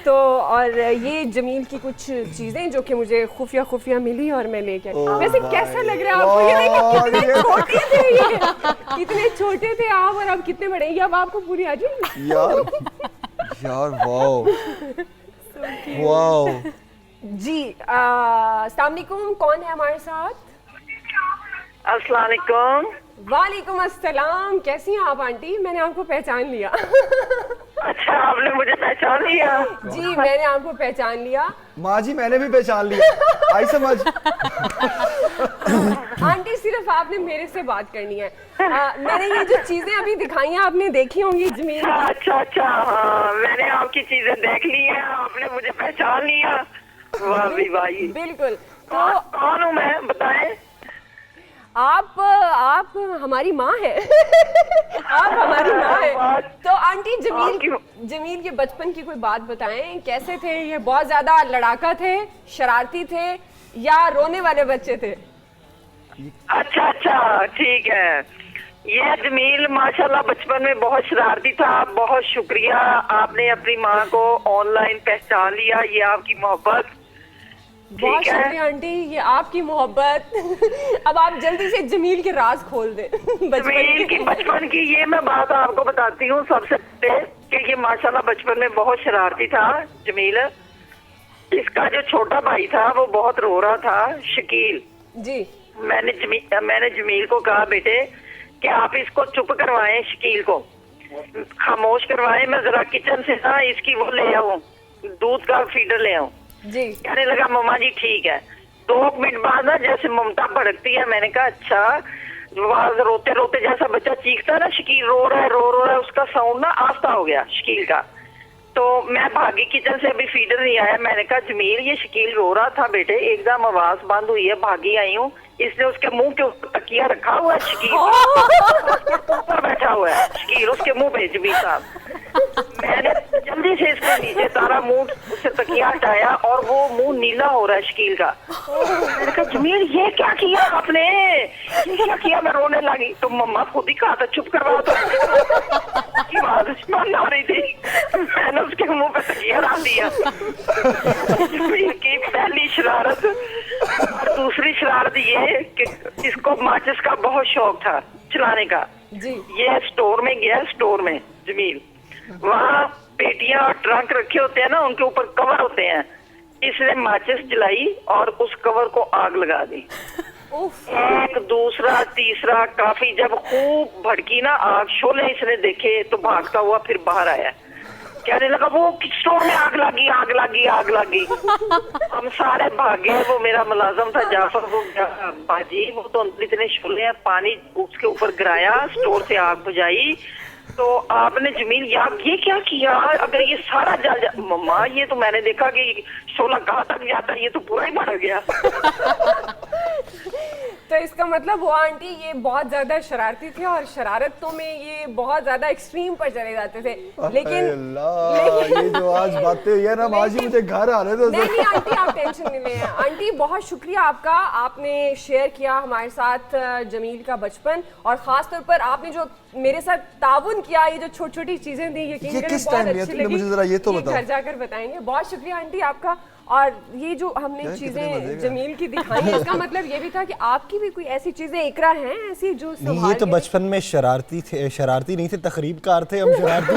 तो और ये जमील की कुछ चीजें जो कि मुझे खुफिया मिली और मैं लेके आई। वैसे कैसा लग रहा है आपको? ये देखिए कितने छोटे थे, ये कितने छोटे थे आप और अब कितने बड़े। ये अब आपको पूरी आ जाएगी यार वाओ वाओ जी। अस्सलाम वालेकुम, कौन है हमारे साथ? अस्सलाम वालेकुम। वालेकुम अस्सलाम, कैसी हैं आप आंटी? मैंने आपको पहचान लिया। अच्छा, आपने मुझे पहचान लिया? जी, मैंने आपको पहचान लिया। माँ जी, मैंने भी पहचान लिया। आई समझ। आंटी, सिर्फ आपने मेरे से बात करनी है। मैंने ये जो चीजें अभी दिखाई हैं आपने देखी होंगी जमील। अच्छा, हाँ, मैंने आपकी चीजें देख ली हैं, आपने मुझे पहचान लिया। वाह भी वाह। बिल्कुल। तो कौन हूँ मैं, बताएं? आप हमारी माँ है। आप हमारी माँ है। तो आंटी, जमील के बचपन की कोई बात बताएं, कैसे थे ये? बहुत ज्यादा लड़ाका थे, शरारती थे, या रोने वाले बच्चे थे? अच्छा, ठीक है। ये जमील माशाल्लाह बचपन में बहुत शरारती था। बहुत शुक्रिया, आपने अपनी माँ को ऑनलाइन पहचान लिया। ये आपकी मोहब्बत। बहुत शुक्रिया आंटी, ये आपकी मोहब्बत। अब आप जल्दी से जमील के राज खोल दें। बचपन की ये मैं बात आपको बताती हूँ सबसे पहले कि ये माशाल्लाह बचपन में बहुत शरारती था जमील। इसका जो छोटा भाई था वो बहुत रो रहा था, शकील जी। मैंने जमील को कहा, बेटे कि आप इसको चुप करवाएं, शकील को खामोश करवाएं, मैं जरा किचन से ना इसकी वो ले आऊं, दूध का फीडर ले आऊं जी। कहने लगा मम्मा जी ठीक है। 2 मिनट बाद ना जैसे ममता भड़कती है, मैंने कहा अच्छा, रोते रोते जैसा बच्चा चीखता है ना, शकील रो रहा है, उसका साउंड ना आस्ता हो गया शकील का। तो मैं भागी किचन से, अभी फीडर नहीं आया। मैंने कहा जमील ये शकील रो रहा था बेटे, एकदम आवाज बंद हुई है, भागी आई हूँ। इसने उसके मुंह के ऊपर तकिया रखा हुआ है, शकील ऊपर बैठा हुआ है शकील, उसके मुंह पे जमील साहब। मैंने जल्दी से इसके नीचे तारा मुंह से तकिया हटाया और वो मुंह नीला हो रहा है शकील का। मैंने कहा जमील ये क्या किया आपने, ये क्या किया? मैं रोने लगी। तो मम्मा खुद ही कहा था चुप करवा दो, की बात आ रही थी, मैंने उसके मुंह पे तकिया डाल दिया। जमील की पहली शरारत। और दूसरी शरारत ये कि इसको माचिस का बहुत शौक था चलाने का जी। ये स्टोर में गया, स्टोर में जमील, वहाँ पेटियां और ट्रंक रखे होते हैं ना, उनके ऊपर कवर होते हैं। इसने माचिस जलाई और उस कवर को आग लगा दी। एक दूसरा तीसरा, काफी जब खूब भड़की ना आग, शोले इसने देखे तो भागता हुआ फिर बाहर आया, कहने लगा वो स्टोर में आग लगी। हम सारे भागे। वो मेरा मुलाजम था जाफर, वो बाजी, वो तो इतने शोले हैं, पानी उसके ऊपर गिराया, स्टोर से आग बुझाई। तो आपने जमील यार ये क्या किया? अगर ये सारा जल जा, मम्मा ये तो मैंने देखा कि शोला कहाँ तक जाता है, ये तो पूरा ही मर गया। तो इसका मतलब वो आंटी ये बहुत ज्यादा शरारती थे और शरारतों में ये बहुत ज्यादा एक्सट्रीम पर चले जाते थे। लेकिन ये जो आज बातें हुई है ना, आज ही मुझे घर आने दो। नहीं आंटी, आप टेंशन नहीं लें। आंटी बहुत शुक्रिया आपका, आपने शेयर किया हमारे साथ जमील का बचपन, और खास तौर पर आपने जो मेरे साथ ताउन किया, ये जो छोटी छोटी चीजें थी यकीन करें बहुत अच्छी लगी। मुझे जरा ये तो बताओ। घर जाकर बताएंगे। बहुत शुक्रिया आंटी आपका। और ये जो हमने चीजें जमील की दिखाई, इसका मतलब ये भी था कि आपकी भी कोई ऐसी चीजें इकरा हैं ऐसी जो नहीं, ये तो बचपन में शरारती थे, शरारती नहीं थे, तकरीबकार थे, हम शरारती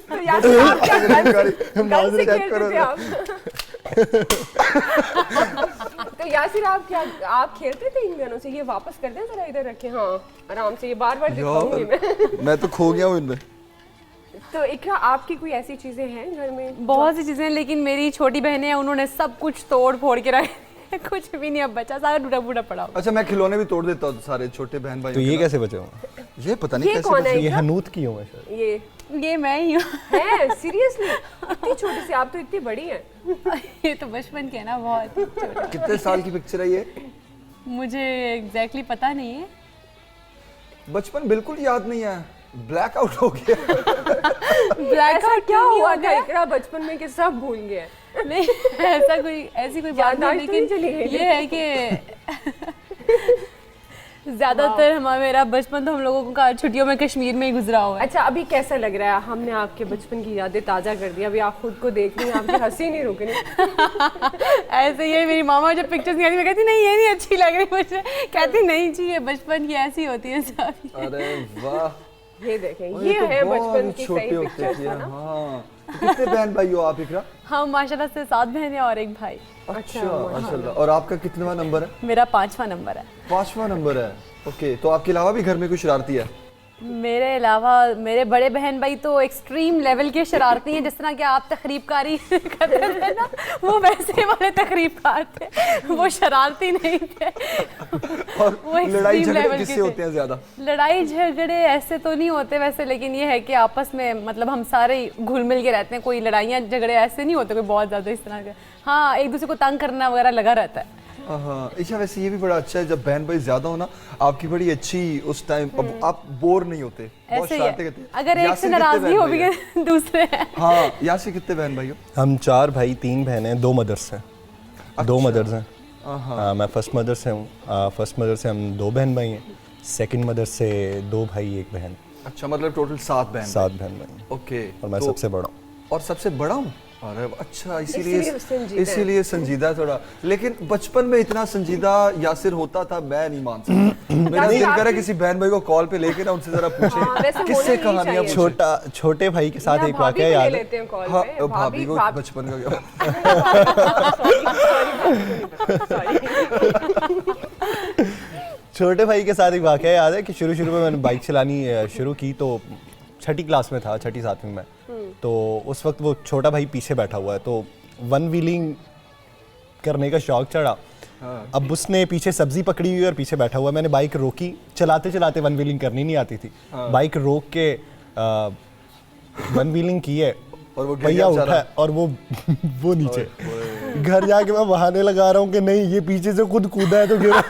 तो यासिर आप क्या गन से खेलते थे आप? तो यासिर आप क्या आप खेलते थे इन गनों से? ये वापस कर दें जरा, इधर रखें। हाँ आराम से, ये बार-बार दिखाऊंगी मैं तो खो गया हूँ इनमें। तो इकरा आपकी कोई ऐसी चीजें हैं घर में? बहुत सी चीजें, लेकिन मेरी छोटी बहनें हैं, उन्होंने सब कुछ तोड़ फोड़ के रखे, कुछ भी नहीं अब बचा, सारा टूटा फूटा पड़ा। अच्छा मैं खिलौने भी तोड़ देता हूँ सारे छोटे बहन भाई। तो ये कैसे बचे हुए? ये पता नहीं कैसे बचे। ये हनूत की हूँ मैं शायद। ये मैं ही हूँ। है सीरियसली? इतनी छोटी सी, आप तो इतनी बड़ी हैं। ये तो बचपन के ना, बहुत। कितने साल की पिक्चर है ये? मुझे एग्जैक्टली पता नहीं है, बचपन बिल्कुल याद नहीं है, ब्लैक आउट हो गया। ब्लैक आउट क्या हुआ था इकरा बचपन में कि सब भूल गए? नहीं ऐसी कोई बात नहीं, लेकिन ये है कि ज्यादातर मेरा बचपन तो हम लोगों का छुट्टियों में कश्मीर में ही गुजरा हुआ है। अच्छा अभी कैसा लग रहा है? हमने आपके बचपन की यादें ताजा कर दी, अभी आप खुद को देख रही हैं, आपकी हंसी नहीं रुक रही। ऐसे ही मेरी मामा जब पिक्चर्स निकाली, मैं कहती नहीं ये नहीं अच्छी लग रही मुझे, कहती नहीं जी ये बचपन की ऐसी होती है सारी। अरे वाह, ये देखें, ये है बचपन की सही पिक्चर्स है ना। हाँ। कितने बहन भाई हो आप इकरा? हम माशाल्लाह से 7 बहनें और एक भाई। अच्छा माशाल्लाह। और आपका कितनवा नंबर है? मेरा 5वां नंबर है। 5वां नंबर है, ओके। तो आपके अलावा भी घर में कोई शरारती है? मेरे अलावा मेरे बड़े बहन भाई तो एक्सट्रीम लेवल के शरारती हैं, जिस तरह कि आप तकरीबकारी करते थे ना, वो वैसे वाले तकरीबकार थे, वो शरारती नहीं थे। और लड़ाई झगड़े किससे होते हैं ज्यादा? लड़ाई झगड़े ऐसे तो नहीं होते वैसे, लेकिन ये है कि आपस में मतलब हम सारे घुल मिल के रहते हैं, कोई लड़ाइयाँ झगड़े ऐसे नहीं होते कोई बहुत ज्यादा इस तरह के। हाँ एक दूसरे को तंग करना वगैरह लगा रहता है। हाँ ईशा, वैसे ये भी बड़ा अच्छा है जब बहन भाई ज्यादा हो ना, आपकी बड़ी अच्छी उस टाइम, अब आप बोर नहीं होते, बहुत शरारतें करते हैं। अगर एक से नाराजगी हो भी दूसरे हैं। हाँ यासिर कितने बहन भाई हो? हम 4 भाई 3 बहनें, 2 मदर्स हैं। अच्छा। 2 मदर्स हैं। हाँ मैं फर्स्ट मदर से हूँ। फर्स्ट मदर से हम 2 बहन भाई हैं, सेकंड मदर से 2 भाई 1 बहन। अच्छा मतलब टोटल 7 बहन? 7 बहन भाई। ओके। और मैं सबसे बड़ा हूँ। और सबसे बड़ा हूँ? अरे अच्छा, इसीलिए संजीदा थोड़ा। लेकिन बचपन में इतना संजीदा यासिर होता था, मैं नहीं मान सकता। मेरा दिल करे किसी बहन भाई को कॉल पे लेके ना उनसे जरा पूछे किससे कहानियां। छोटे भाई के साथ एक वाकया याद है। हाँ भाभी को बचपन का छोटे भाई के साथ एक वाकया याद है कि शुरू में मैंने बाइक चलानी शुरू की, तो 6ठी क्लास में था, 6ठी 7वीं में। तो उस वक्त वो छोटा भाई पीछे बैठा हुआ है, तो 1 व्हीलिंग करने का शौक चढ़ा। अब उसने पीछे सब्जी पकड़ी हुई और पीछे बैठा हुआ। मैंने बाइक रोकी, चलाते 1 व्हीलिंग करनी नहीं आती थी। बाइक रोक के 1 व्हीलिंग की है और वो भैया उठा है और वो नीचे। घर जाके मैं बहाने लगा रहा हूँ कि नहीं ये पीछे से खुद कूदा है तो गिरा।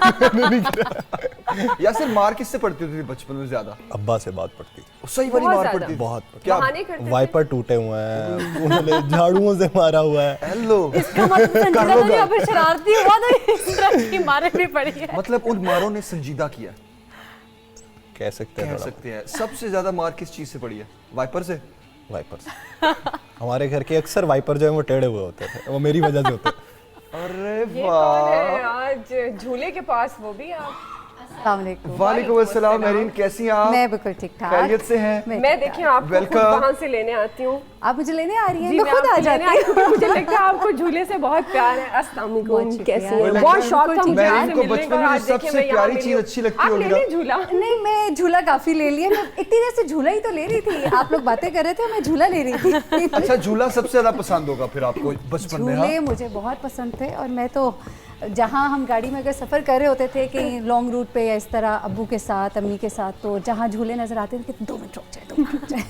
या सिर्फ मार किससे पड़ती होती थी बचपन में ज्यादा? अब्बा से बात पड़ती थी। सही वाली मार पड़ती थी? बहुत। क्या वाइपर टूटे हुए हैं, उन्होंने झाड़ुओं से मारा हुआ है। हेलो, इसका मतलब शरारती हुआ तो इस तरह की मारे भी पड़ी है। मतलब उन मारों ने संजीदा किया, कह सकते हैं। सबसे ज्यादा मार किस चीज से पड़ी है? वाइपर से? वाइपर से। हमारे घर के अक्सर वाइपर जो है वो टेढ़े हुए होते थे, वो मेरी वजह से होते। अरे वाह, आज झूले के पास वो भी आप। वालेकुम अस्सलाम मेरीन, कैसी हैं आप? मैं बिल्कुल ठीक ठाक, खैरियत से हैं? मैं देखिए आपको खुद वहाँ से लेने आती हूँ। आप मुझे लेने आ रही हैं? मैं खुद आ जाती हूँ। मुझे लगता है आपको झूले से बहुत प्यार है। अस्सलाम वालेकुम, कैसी हैं? बहुत शौक था मुझे आपसे मिलने का। बचपन में सबसे प्यारी चीज अच्छी लगती होगी ना? झूला? नहीं, मैं झूला काफी ले लिया। मैं इतनी देर से झूला ही तो ले रही थी, आप लोग बातें कर रहे थे, मैं झूला ले रही थी। अच्छा, झूला सबसे ज्यादा पसंद होगा फिर आपको बचपन में? झूले मुझे बहुत पसंद थे, और मैं तो जहाँ हम गाड़ी में अगर सफ़र कर रहे होते थे कि लॉन्ग रूट पे या इस तरह अब्बू के साथ अम्मी के साथ, तो जहाँ झूले नज़र आते थे कि 2 मिनट रुक जाए, 2 मिनट रुक जाए।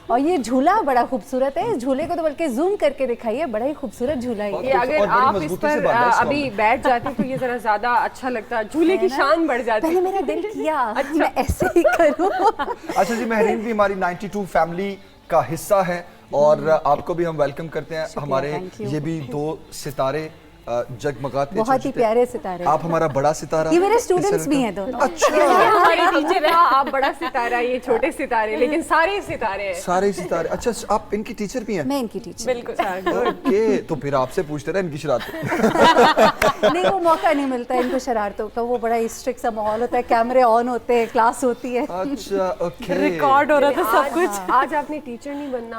और ये झूला बड़ा खूबसूरत है, इस झूले को तो बल्कि जूम करके दिखाइए, बड़ा ही खूबसूरत झूला है ये। अगर आप इस पर अभी बैठ जाती तो ये जरा ज्यादा अच्छा लगता, झूले की शान बढ़ जाती। पहले मेरा दिल किया मैं ऐसे ही करूं। अच्छा जी, महरीन भी हमारी 92 फैमिली का हिस्सा है और आपको भी हम वेलकम करते हैं। हमारे ये भी 2 सितारे जगमगाते, बहुत ही प्यारे सितारे। आप हमारा बड़ा सितारा, ये मेरे स्टूडेंट्स भी हैं दोनों। अच्छा, हमारे टीचर है, आप बड़ा सितारा, ये छोटे सितारे, लेकिन सारे सितारे हैं। सारे सितारे। अच्छा, आप इनकी टीचर भी हैं? मैं इनकी टीचर। बिल्कुल। ओके, तो फिर आपसे पूछते रहे इनकी शरारतें। नहीं, वो मौका नहीं मिलता इनको शरारतों का, वो बड़ा स्ट्रिक्ट सा माहौल होता है, कैमरे ऑन होते हैं, क्लास होती है। अच्छा, ओके। रिकॉर्ड हो रहा था सब कुछ। आज आपने टीचर नहीं बनना,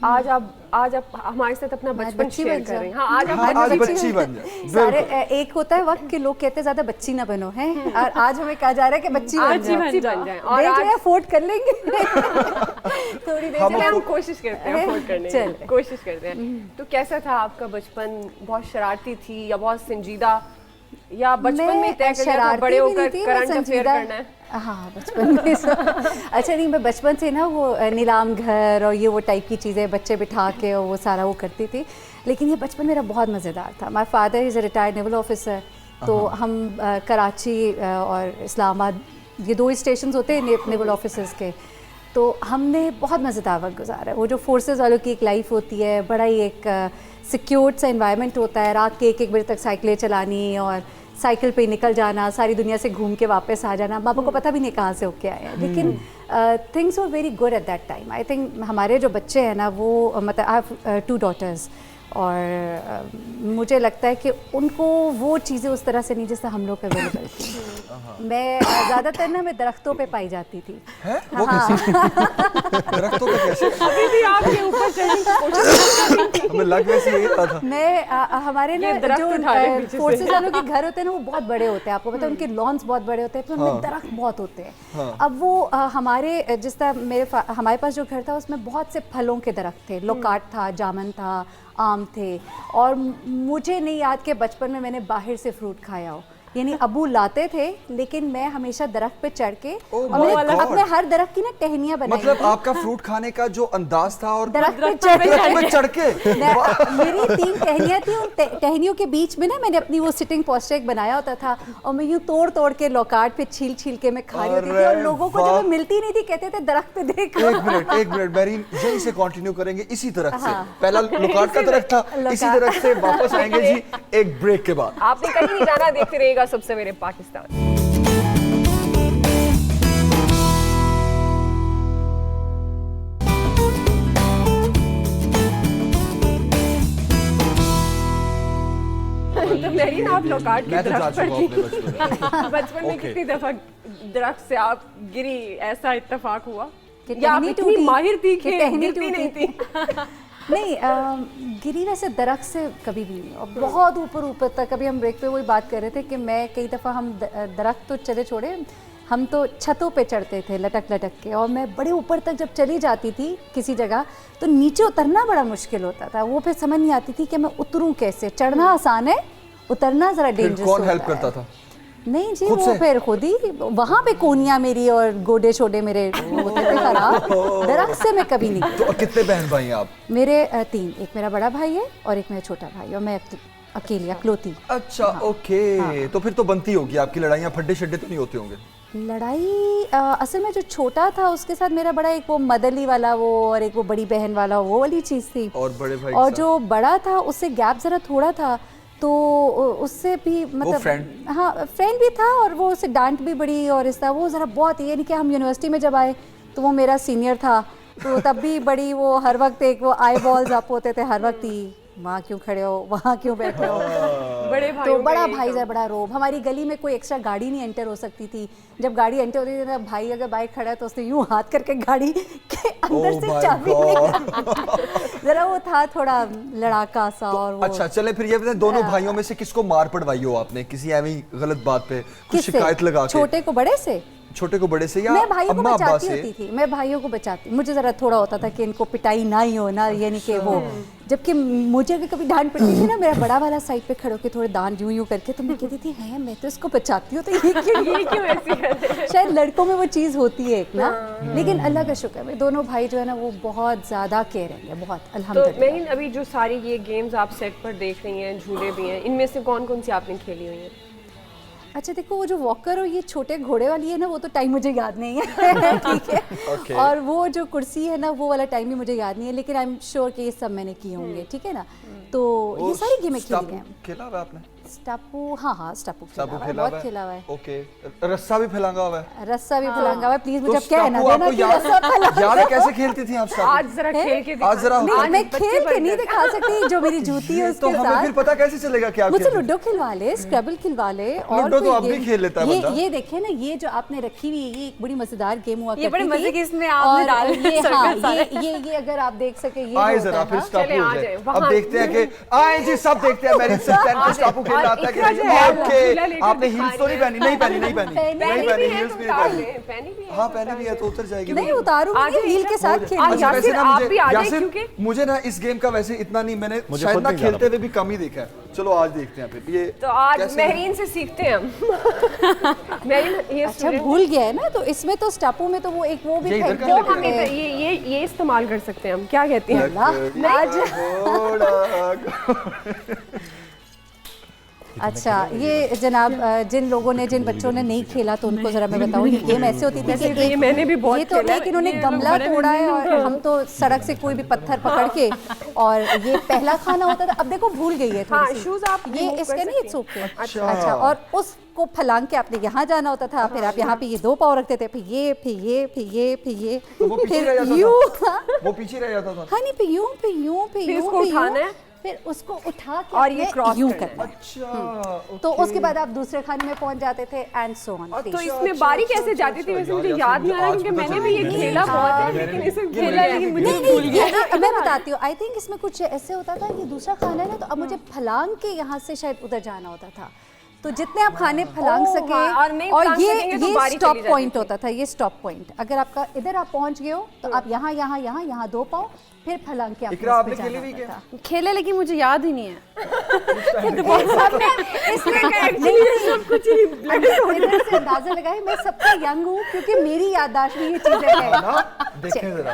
आज आप हमारे साथ अपना बचपन शेयर कर रहे हैं। हाँ, आज बच्ची बन जाए। सारे एक होता है वक्त के लोग कहते हैं ज्यादा बच्ची ना बनो हैं, और आज हमें कहा जा रहा है कि बच्ची बन जाए और आज अफोर्ड कर लेंगे। थोड़ी देर चले हम कोशिश करते हैं अफोर्ड करने की, कोशिश करते हैं। तो कैसा था आपका बचपन? बहुत शरारती थी या बहुत संजीदा, या बचपन में तय कर लिया था बड़े होकर करंट अफेयर करना है? हाँ, बचपन में अच्छा नहीं, मैं बचपन से ना वो नीलाम घर और ये वो टाइप की चीज़ें बच्चे बिठा के और वो सारा वो करती थी, लेकिन ये बचपन मेरा बहुत मज़ेदार था। My father is a retired naval officer, तो हम कराची और इस्लामाबाद, ये 2 स्टेशन होते हैं नेवल ऑफिसर्स के, तो हमने बहुत मज़ेदार वक्त गुजारा है। वो जो फोर्सेस वालों की एक लाइफ होती है, बड़ा ही एक सिक्योर्ड सा इन्वायरमेंट होता है, रात के 1-1 बजे तक साइकिलें चलानी और साइकिल पे निकल जाना, सारी दुनिया से घूम के वापस आ जाना, पापा को पता भी नहीं कहाँ से होके आए हैं, लेकिन things were very good at that time. I think हमारे जो बच्चे हैं ना, वो मतलब आई हैव 2 daughters, और मुझे लगता है कि उनको वो चीज़ें उस तरह से नहीं जैसे हम लोग अवेलेबल थी। मैं ज़्यादातर ना मैं दरख्तों पे पाई जाती थी। वो कैसे? दरख्तों पे कैसे? अभी भी आपके ऊपर चढ़ने की कोशिश हमें लग वैसे ही रहा था। मैं हमारे ना जो फोर्सेस वालों के घर होते हैं ना, वो बहुत बड़े होते हैं, आपको पता है, उनके लॉन्स बहुत बड़े होते हैं, तो उनमें दरख्त बहुत होते हैं। अब वो हमारे जिस तरह हमारे पास जो घर था उसमें बहुत से फलों के दरख्त थे, लोकाट था, जामुन था, आम थे, और मुझे नहीं याद कि बचपन में मैंने बाहर से फ्रूट खाया हो, यानी अबू लाते थे, लेकिन मैं हमेशा दरख्त पे चढ़ के अपने हर दरख्त की ना टहनियां बनाई। मतलब आपका फ्रूट खाने का जो अंदाज था, और दरख्त पे चढ़ के मेरी 3 टहनियां थी, उन टहनियों के बीच में ना मैंने अपनी वो सिटिंग पोस्टर एक बनाया होता था, और मैं यूं तोड़ के लोकाट पे छील के मैं खा रही होती थी, और लोगों को जब मिलती नहीं थी कहते थे दरख्त पे देख। एक मिनट महरीन, यहीं से कंटिन्यू करेंगे इसी दरख्त से। पहला लोकाट का दरख्त था, इसी दरख्त से वापस आएंगे जी एक ब्रेक के बाद। आपने कहीं नहीं जाना, देखते रहिएगा सबसे मेरे पाकिस्तान। तो महरीन, आप लोकाट के दरख्त पर थी बचपन में कितनी दफा दरख्त से आप गिरी, ऐसा इत्तेफाक हुआ? या आप इतनी माहिर थी कि गिरती नहीं थी? नहीं, गिरी वैसे दरख्त से कभी भी नहीं, और बहुत ऊपर तक। अभी हम ब्रेक पे वही बात कर रहे थे कि मैं कई दफ़ा, हम दरख्त तो चले छोड़े, हम तो छतों पे चढ़ते थे लटक के, और मैं बड़े ऊपर तक जब चली जाती थी किसी जगह, तो नीचे उतरना बड़ा मुश्किल होता था। वो फिर समझ नहीं आती थी कि मैं उतरूँ कैसे। चढ़ना आसान है, उतरना ज़रा डेंजरस होता है। कौन हेल्प करता था? नहीं जी, वो फिर खुद ही वहाँ पे कोनियाँ मेरी और गोडे छोडे मेरे होते थे खराब। दरख्त से मैं कभी नहीं। तो कितने बहन भाई हैं आप? मेरे 3, एक मेरा बड़ा भाई है और एक मेरा छोटा भाई, और मैं अकेली अकलौती। अच्छा, ओके। तो फिर तो बनती होगी आपकी लड़ाइयाँ, फड्डे शड्डे तो नहीं होते होंगे? लड़ाई असल में जो छोटा था उसके साथ मेरा बड़ा एक वो मदरली वाला वो, और एक वो बड़ी बहन वाला वो वाली चीज़ थी, और बड़े भाई और जो बड़ा था उससे गैप ज़रा थोड़ा था, तो उससे भी मतलब फ्रेंड भी था, और वो उससे डांट भी बड़ी, और इस तरह वो ज़रा बहुत, यानी कि हम यूनिवर्सिटी में जब आए तो वो मेरा सीनियर था, तो तब भी बड़ी वो हर वक्त एक वो आई बॉल्स अप होते थे हर वक्त ही, वहाँ क्यों खड़े हो, वहाँ क्यों बैठे हो। बड़े भाई, तो बड़ा भाई जरा बड़ा रोब। हमारी गली में कोई एक्स्ट्रा गाड़ी नहीं एंटर हो सकती थी, जब गाड़ी एंटर होती थी तो भाई अगर बाइक खड़ा है तो उसने यूं हाथ करके गाड़ी के अंदर से चाबी जरा वो था थोड़ा लड़ाका सा। और वो अच्छा, चले फिर ये बताएं, दोनों भाइयों में से किसको मार पड़वाई हो आपने किसी ऐसी गलत बात पे, कुछ शिकायत लगा के? छोटे को बड़े से? छोटे को बड़े से या मैं भाइयों को अम्मा अब्बा बचाती से? होती थी, मैं भाइयों को बचाती, मुझे जरा थोड़ा होता था कि इनको पिटाई ना ही हो ना, यानी कि वो, जबकि मुझे अगर कभी डांट पड़ती थी ना, मेरा बड़ा वाला साइड पे खड़े होकर थोड़े दान यूं करके, तो मैं कहती थी है मैं तो इसको बचाती हूँ, तो ये क्यों ऐसी है? शायद लड़कों में वो चीज़ होती है एक ना, लेकिन अल्लाह का शुक्र है दोनों भाई जो है ना वो बहुत ज़्यादा केयरिंग है, बहुत तो अल्हम्दुलिल्लाह। मैं अभी जो सारी ये गेम्स आप सेट पर देख रही हैं, झूले भी हैं, इनमें से कौन कौन सी आपने खेली हुई हैं? अच्छा देखो, वो जो वॉकर और ये छोटे घोड़े वाली है ना, वो तो टाइम मुझे याद नहीं है ठीक है और वो जो कुर्सी है ना, वो वाला टाइम भी मुझे याद नहीं है, लेकिन आई एम श्योर कि ये सब मैंने किए होंगे, ठीक है ना। तो ये सारी गेमें खेली हैं। खेला हुआ आपने? स्टापू, हाँ स्टापू खेला हुआ है, बहुत खेला हुआ है। ओके, रस्सा भी फैलांगा हुआ है? रस्सा भी फैलांगा हुआ है, प्लीज मुझे तो अब क्या है ना देना कि रस्सा फैलांगा। याद है कैसे खेलती थी आप स्टापू? आज जरा खेल के आज जरा मैं खेल के नहीं दिखा सकती, जो मेरी जूती है उसके साथ। तो हमें फिर पता कैसे चलेगा क्या? मुझे लूडो खिलवा ले, स्क्रैबल खिलवा ले, और लूडो तो अब भी खेल लेता है बंदा। ये देखे ना, ये जो आपने रखी हुई है, ये एक बड़ी मजेदार गेम हुआ करती थी, ये बड़े मजे की इसमें आपने डाल ये हाँ ये अगर आप देख सके, ये आए जरा फिर स्टापू हो जाए। अब देखते हैं कि आए जी, सब देखते हैं मेरी सिस्टर स्टापू खेल रहा था कि आपने हील्स तो नहीं पहनी? नहीं पहनी हील्स भी पहनी। हाँ पहनी भी है तो उतर जाएगी। नहीं उतारूंगी, हील के साथ खेलूंगी। मुझे ना इस गेम का वैसे इतना नहीं, मैंने शायद ना खेलते हुए भी कम ही देखा है। चलो आज देखते हैं फिर ये। तो आज महरीन से सीखते हैं हम। महरीन ये अच्छा भूल गया है ना, तो इसमें तो स्टापू में तो वो एक वो भी ये इस्तेमाल कर सकते हैं हम, क्या कहते हैं आज? अच्छा ये जनाब, जिन लोगों ने, जिन बच्चों ने नहीं खेला तो उनको जरा मैं बताऊँ, ये गेम ऐसे होती थी कि ये मैंने भी बहुत खेला, तो एक इन्होंने गमला तोड़ा है और हम तो सड़क से कोई भी पत्थर पकड़ के, और ये पहला खाना होता था। अब देखो भूल गई है हाँ, शूज आप ये इसके नहीं ओके। अच्छा, और उसको फलांग के आपने यहाँ जाना होता था, फिर आप यहाँ पे ये 2 पाँव रखते थे, फिर ये फिर यूं, वो पीछे रह जाता था। हाँ नहीं, फिर यूं फिर उसको उठा के और ये क्रॉस यूं करना। अच्छा, तो उसके बाद आप दूसरे खाने में पहुंच जाते थे एंड सो ऑन। तो इसमें बारी कैसे जाती थी वैसे मुझे याद नहीं आ रहा, क्योंकि मैंने भी ये खेला बहुत है, लेकिन इसे खेला लेकिन मुझे भूल गया। मैं बताती हूँ, आई थिंक इसमें कुछ ऐसे होता था, ये दूसरा खाना है ना, तो अब मुझे फलांग के यहाँ से शायद उधर जाना होता था, तो जितने आप खाने फलांग सके, और ये स्टॉप पॉइंट होता था, ये स्टॉप पॉइंट। अगर आपका इधर आप पहुंच गए हो तो आप यहाँ 2 पाँव, फिर फलांग के आपने खेले भी क्या? खेले, लेकिन मुझे याद ही नहीं है। इससे अंदाजा लगाए मैं सबसे यंग हूँ, क्योंकि मेरी याददाश्त में ये चीजें हैं। देखें जरा।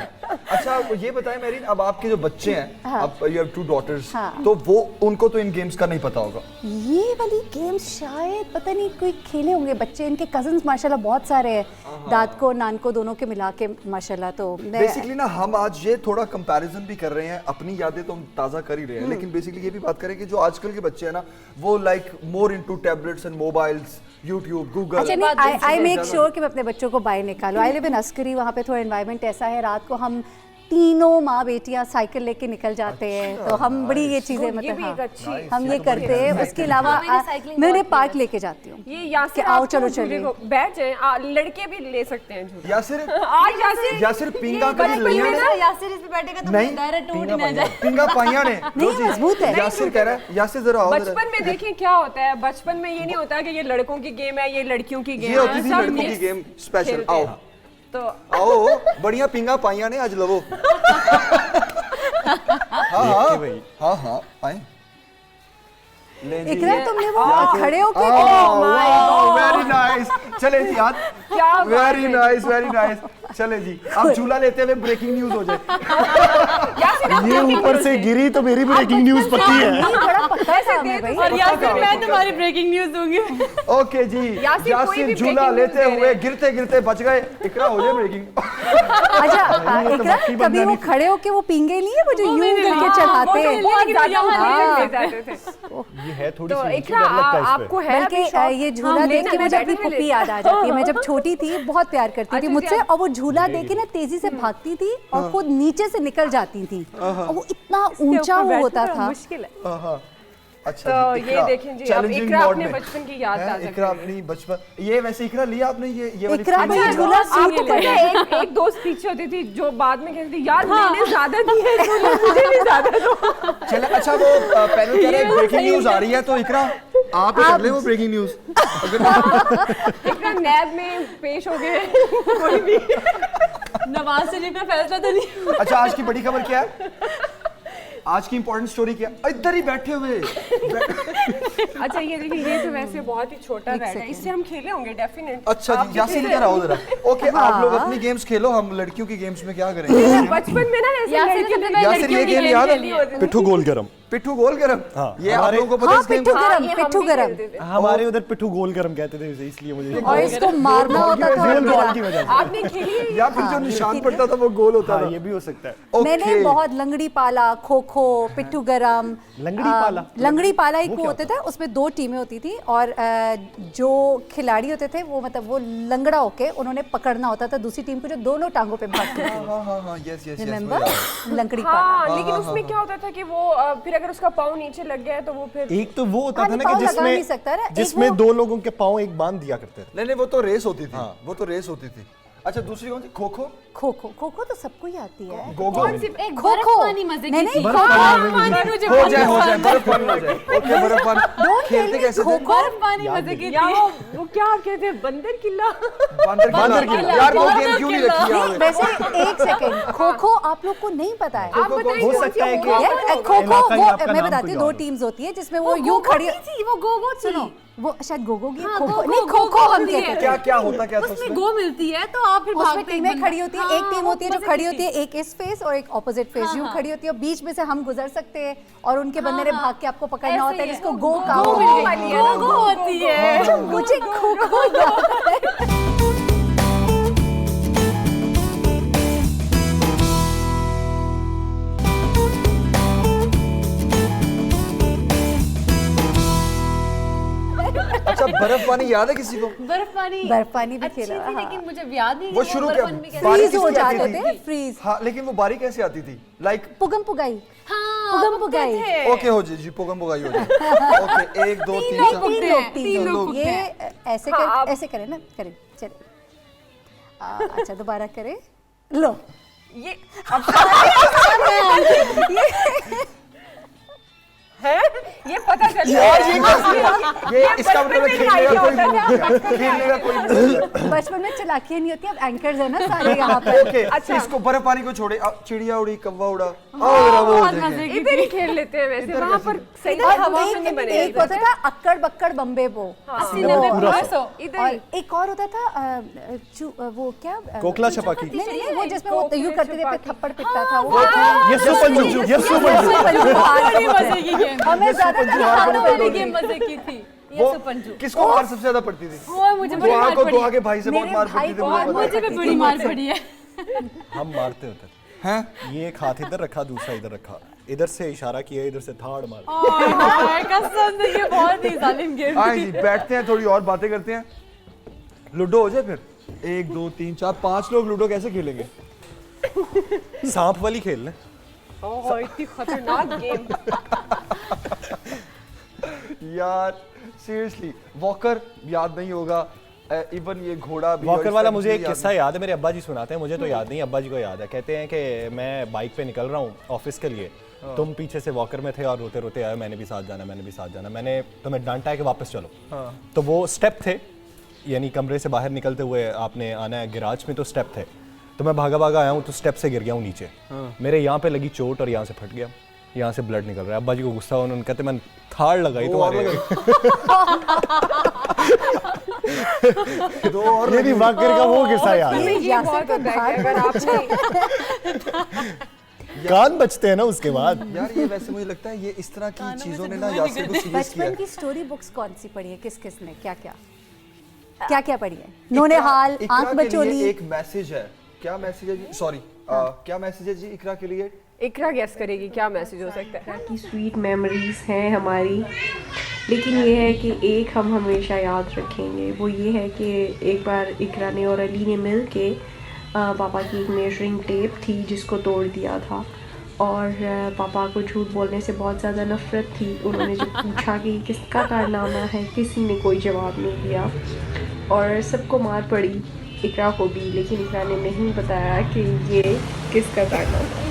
अच्छा ये बताएं मेरीन, अब आपके जो बच्चे हैं, अब यू हैव 2 डॉटर्स, हाँ। तो वो उनको तो इन गेम्स का नहीं पता होगा। ये वाली गेम्स शायद पता नहीं कोई खेले होंगे बच्चे, इनके कजन्स माशाल्लाह बहुत सारे हैं, दाद को नान को दोनों के मिला के माशाल्लाह। तो बेसिकली ना हम आज ये थोड़ा कंपैरिजन भी कर रहे हैं, अपनी यादें तो हम ताज़ा कर ही रहे हैं, लेकिन बेसिकली ये भी बात करें कि जो आजकल के बच्चे हैं ना, वो like more into tablets and mobiles, YouTube, Google. अच्छा आई मेक श्योर कि मैं अपने बच्चों को बाहर निकालूं। आई लिव इन अस्करी, वहाँ पे थोड़ा एनवायरनमेंट ऐसा है, रात को हम तीनों माँ बेटियाँ साइकिल लेके निकल जाते हैं, तो हम बड़ी ये चीजें मतलब हम ये करते हैं। उसके अलावा मैं उन्हें पार्क लेके जाती हूँ, ये यासिर आओ चलो चलिए बैठ जाए, लड़के भी ले सकते हैं झूला। यासिर पिंगा कभी लिया ना, यासिर इस पे बैठेगा तो डायरेक्ट टूट ना जाए। पिंगा पाइया ने नहीं मजबूत है। यासिर कह रहा है, यासिर जरा आओ। बचपन में देखें क्या होता है, बचपन में ये नहीं होता कि ये लड़कों की गेम है, ये लड़कियों की गेम है, ये होती थी लड़कों की गेम स्पेशल। आओ तो आओ, बढ़िया पिंगा पाइया ने आज लवो। हाँ आए। इकरा तुमने वो खड़े होके, वेरी नाइस। चले जी याद, वेरी नाइस। चले जी, अब झूला लेते हुए ब्रेकिंग न्यूज हो जाए। ये ऊपर से गिरी तो मेरी ब्रेकिंग न्यूज पक्की है। बड़ा पक्का था हमें भाई। और यासिर मैं तुम्हारी ब्रेकिंग न्यूज दूंगी। ओके जी, यासिर झूला लेते हुए गिरते बच गए। इकरा हो जाए ब्रेकिंग। अच्छा इकरा, कभी वो खड़े होके वो पिंगे नहीं है, वो जो यूं करके चढ़ाते हैं, ये है थोड़ी तो सी इकरा आपको है बल्कि ये झूला देख के मुझे अपनी पुप्पी याद आ जाती है। मैं जब छोटी थी बहुत प्यार करती थी मुझसे, और वो झूला देख के ना तेजी से भागती थी और खुद नीचे से निकल जाती थी, और वो इतना ऊंचा वो होता था। मुश्किल है। अच्छा तो ये देखें जी, अब इकरा अपने बचपन की याद ताज़ा इकरा अपनी बचपन, ये वैसे इकरा लिया आपने ये वाली इकरा में झूला सूट करता। एक दोस्त पीछे होती थी जो बाद में कहती थी यार मैंने ज्यादा दी है झूले, मुझे भी ज्यादा दो। चले अच्छा वो पैनल कह रहे हैं ब्रेकिंग न्यूज आ रही है, तो इकरा आप ही कर ले वो ब्रेकिंग न्यूज। इकरा नैब में पेश हो गए कोई भी नवाज शरीफ का फैसला तो नहीं। अच्छा, आज की बड़ी खबर क्या है? आज की इंपॉर्टेंट स्टोरी क्या? इधर ही बैठे हुए। अच्छा ये देखिए, ये तो वैसे बहुत ही छोटा बैट है, इससे हम खेले होंगे डेफिनेट। अच्छा जी, यासीन इधर आओ जरा। ओके, आप लोग अपनी गेम्स खेलो, हम लड़कियों की गेम्स में क्या करेंगे? बचपन में ना यासिर ये गेम याद है? पिट्ठू गोल गरम। पिट्ठू गोल गरम। हाँ, ये आप लोगों को पता है इस गेम का? पिट्ठू गरम। हमारे उधर पिट्ठू गोल गरम कहते थे इसलिए मुझे। और इसको मारना होता था गोल बॉल की वजह से। आपने खेली है? या फिर जो निशान पड़ता था वो गोल होता था। ये भी हो सकता है। मैंने बहुत लंगड़ी पाला, खो खो, पिट्ठू गरम। लंगड़ी पाला एक वो होता था, उसमें 2 टीमें होती थी और जो खिलाड़ी होते थे वो मतलब वो लंगड़ा होके उन्होंने पकड़ना होता था दूसरी टीम को जो दोनों टांगों पे भागती थी। हाँ, यस रिमेंबर लंगड़ी हाँ, पाला। लेकिन उसमें क्या होता था कि वो फिर अगर उसका पाँव नीचे लग गया तो वो फिर एक तो वो होता था ना पाँव कि लगा नहीं सकता ना, एक जिसमें वो- 2 लोगों के पाँव एक बांध दिया करते थे। नहीं, वो तो रेस होती थी। वो तो रेस होती थी। अच्छा, दूसरी कौन सी? खो खो। खो खो, खो खो तो सबको ही आती है। गोगो। एक खो खो मजे नहीं की नहीं, थी। खो मुझे हो जाए बर्फ पानी हो जाए। ओके, बर्फ पानी खेलते कैसे थे? बर्फ पानी मजे की या थी। वो क्या आप कहते हैं, बंदर किला? बांदर किला। यार वो गेम क्यों नहीं रखी नहीं, आपने? वैसे एक सेकंड, खो खो आप लोग को नहीं पता है? आप बताइए हो कौन सकता है सी कि होगा? खो खो इलाका ही वो आपका मैं नाम बताती हूँ, कोई 2 और है। टीम्स होती है जिसमें वो यूं खड़ी थी, वो गोगो थी। सुनो, वो शायद गोगो की हाँ, खो खो गोगो, नहीं, खो खो गोगो हम होती कहते है। हैं। क्या होता क्या था उसमें उसमें? गो मिलती है तो आप फिर उसमें भागते हैं। टीमें खड़ी होती है, एक टीम होती है जो मजे खड़ी की होती है, थी। एक इस फेस और एक ऑपोजिट फेस यूं खड़ी होती है और बीच में से हम गुजर सकते हैं और उनके बंदे ने भाग के आपको पकड़ना होता है, जिसको गो का गो होती है। मुझे खो खो याद है। अच्छा, बर्फ पानी याद है किसी को? बर्फ पानी भी खेला, थी, हाँ। लेकिन मुझे याद नहीं वो है शुरू बर्फ क्या पानी भी कैसे- बारी फ्रीज हो किसकी आती जाते थी? थे, फ्रीज। हाँ, लेकिन वो बारी कैसे आती थी? लाइक पुगम पुगाई। हाँ, पुगम पुगाई। ओके हो जी, पुगम पुगाई हो जाए। ओके, 1 2 3 4 तीन लोग ये ऐसे हाँ, कर, ऐसे करें ना, करें चले। अच्छा, दोबारा करें। लो ये है, ये पता चल यार ये इसका मतलब खेलने का कोई मूड नहीं, खेलने का कोई मूड नहीं। बचपन में चलाकियां नहीं होती, अब एंकर्स है ना सारे यहाँ पे। ओके, अच्छा, इसको बर्फ पानी को छोड़े, अब चिड़िया उड़ी, कौवा उड़ा, और वो हो जाएंगे। इधर ही खेल लेते हैं वैसे, वहाँ पर सही और हवा में नहीं बने। एक होता था अक्कड़ बक्कड़ बम्बे वो, 80-90 इधर और ही। एक और होता था वो क्या, कोकला छपाकी। नहीं नहीं, वो जिसमें वो यूं करते थे पे थप्पड़ पिटता था वो। ये सुपंजू, ये सुपंजू। बड़ी मजे की गेम। हमें ज्यादा हाथों वाली गेम मजे की थी। ये वो सुपंजू। किसको मार सबसे ज्यादा पड़ती थी? वो मुझे बड़ी दुआ मार को पड़ी। दुआ के भाई से बहुत मेरे मार भाई पड़ती थी। को मुझे मुझे भी बड़ी मार पड़ी है। हम मारते होते थे। हैं? ये एक हाथ इधर रखा, दूसरा इधर रखा, इधर से इशारा किया, इधर से थाड़ मार। कसम से ये बहुत ही जालिम गेम आए थी। जी, बैठते हैं, थोड़ी और बातें करते हैं। लूडो हो जाए फिर। 1 2 3 4 5 लोग लूडो कैसे खेलेंगे? सांप वाली खेल लें। ओह, इतनी खतरनाक गेम। यार सीरियसली, वॉकर याद नहीं होगा, इवन ये घोड़ा भी। वॉकर वाला मुझे एक किस्सा याद है, मेरे अब्बा जी सुनाते हैं, मुझे तो याद नहीं, अब्बा जी को याद है। कहते हैं कि मैं बाइक पे निकल रहा हूँ ऑफिस के लिए, तुम पीछे से वॉकर में थे और रोते रोते आए, मैंने भी साथ जाना, मैंने भी साथ जाना, मैंने तुम्हें डांटा है कि वापस चलो। तो वो स्टेप थे, यानी कमरे से बाहर निकलते हुए आपने आना है गिराज में, तो स्टेप थे, तो मैं भागा भागा आया हूँ, तो स्टेप से गिर गया हूँ नीचे। मेरे यहाँ पे लगी चोट और यहाँ से फट गया, यहाँ से ब्लड निकल रहा है। अब्बा जी को गुस्सा, उन्होंने कहते मैंने थाड़ लगाई तुम्हारे। दो और ये नहीं वॉकर का वो किस्सा याद है। ये बहुत होता है कि अगर आपने कान बचते हैं ना उसके बाद। यार ये वैसे मुझे लगता है ये इस तरह की चीजों ने ना यासिर को सीरियस किया बचपन है। की स्टोरी बुक्स कौन सी पढ़ी है, किस किस ने, क्या क्या क्या क्या पढ़ी है? नोनेहाल, इकरा आंख के लिए बचोली। एक मैसेज है, क्या मैसेज है जी? सॉरी, क्या मैसेज है जी इकरा के लिए? इकरा गेस करेगी क्या मैसेज हो सकता है। की स्वीट मेमोरीज हैं हमारी, लेकिन ये है कि एक हम हमेशा याद रखेंगे, वो ये है कि एक बार इकरा ने और अली ने मिल के पापा की एक मेजरिंग टेप थी जिसको तोड़ दिया था, और पापा को झूठ बोलने से बहुत ज़्यादा नफ़रत थी। उन्होंने जब पूछा कि किसका कारनामा है, किसी ने कोई जवाब नहीं दिया और सबको मार पड़ी, इकरा को भी, लेकिन इकरा ने नहीं बताया कि ये किसका कारनामा है।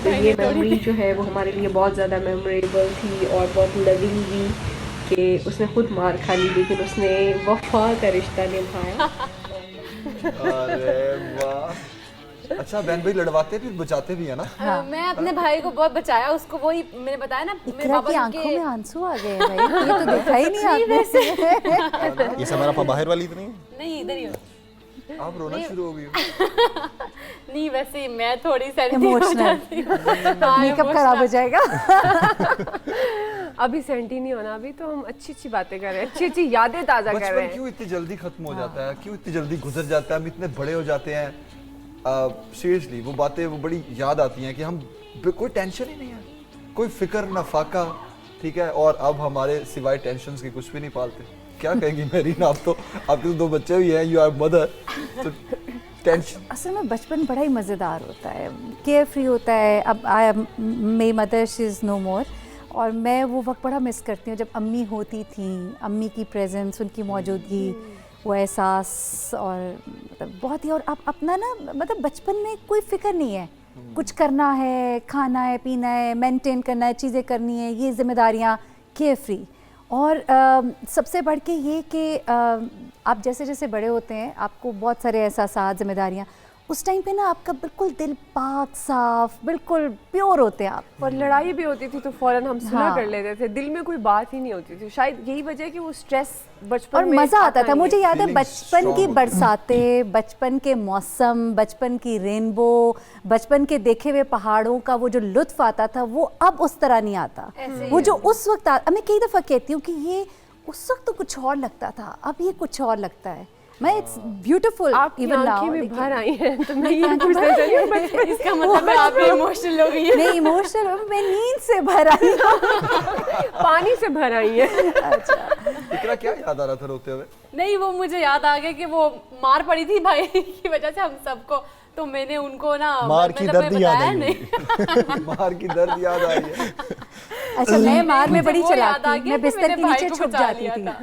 तो ये मेमोरी जो है वो हमारे लिए बहुत ज़्यादा मेमोरेबल थी और बहुत लविंग भी कि उसने खुद मार खा ली लेकिन उसने वफा का रिश्ता निभाया। अरे वाह। अच्छा बहन भाई लड़वाते भी बचाते भी है ना। हाँ। मैं अपने भाई को बहुत बचाया, उसको वही मैंने बताया ना, मेरे इकरा पापा की आंखों में आंसू आ गए भाई, ये तो देखा ही नहीं आपने। ये सब हमारा बाहर वाली तो नहीं? नहीं इधर ही हो। आप रोना शुरू हो गई हो। नहीं वैसे मैं थोड़ी इमोशनल, मेकअप खराब हो जाएगा। अभी सेंटी नहीं होना, अभी तो हम अच्छी अच्छी बातें कर रहे हैं, अच्छी अच्छी यादें ताज़ा कर रहे बचपन हैं। क्यों इतनी जल्दी खत्म हो जाता है, क्यों इतनी जल्दी गुजर जाता है, हम इतने बड़े हो जाते हैं। सीरियसली वो बातें वो बड़ी याद आती हैं कि हम कोई टेंशन ही नहीं है, कोई फिक्र ना फाका, ठीक है। और अब हमारे सिवाय टेंशन के कुछ भी नहीं पालते। क्या कहेंगी मेरीन, आप तो आपके तो 2 बच्चे भी हैं, यू आर मदर, तो टेंशन। असल में बचपन बड़ा ही मज़ेदार होता है, केयर फ्री होता है। अब मेरी मदर शी इज़ नो मोर, और मैं वो वक्त बड़ा मिस करती हूँ जब अम्मी होती थी, अम्मी की प्रेजेंस, उनकी मौजूदगी, वो एहसास, और मतलब बहुत ही। और अब अपना ना मतलब बचपन में कोई फिक्र नहीं है, कुछ करना है, खाना है, पीना है, मेंटेन करना है, चीज़ें करनी है, ये जिम्मेदारियाँ, केयर फ्री। और सबसे बढ़ के ये कि आप जैसे जैसे बड़े होते हैं आपको बहुत सारे एहसास, जिम्मेदारियाँ, उस टाइम पे ना आपका बिल्कुल दिल पाक साफ, बिल्कुल प्योर होते हैं आप। और लड़ाई भी होती थी तो फौरन हम सुलह हाँ। कर लेते थे, दिल में कोई बात ही नहीं होती थी। शायद यही वजह है कि वो स्ट्रेस बचपन और में मज़ा आता था। मुझे याद है Feeling बचपन की strong बरसातें, बचपन के मौसम, बचपन की रेनबो, बचपन के देखे हुए पहाड़ों का वो जो लुत्फ आता था, वो अब उस तरह नहीं आता। वो जो उस वक्त मैं कई दफ़ा कहती हूँ कि ये उस वक्त तो कुछ और लगता था, अब ये कुछ और लगता है। मैं इट्स ब्यूटीफुल आपकी आंखें भी भर आई हैं, तो मैं ये आंखें पूछना भर- चाहती हूँ इसका मतलब है आप इमोशनल हो गई है। नहीं इमोशनल, मैं नींद से भर आई हूँ। पानी से भर आई है। इकरा क्या याद आ रहा था रोते हुए? नहीं वो मुझे याद आ गया कि वो मार पड़ी थी भाई की वजह से हम सबको, तो मैंने उनको ना मार की मतलब दर्द मैं याद बताया आई नहीं। मार की दर्द याद आई है। अच्छा मैं मार में मुझे बड़ी वो चलाक याद आ थी, गया मैं कि बिस्तर मेरे के भाई नीचे को छुप बचा जाती लिया थी। था।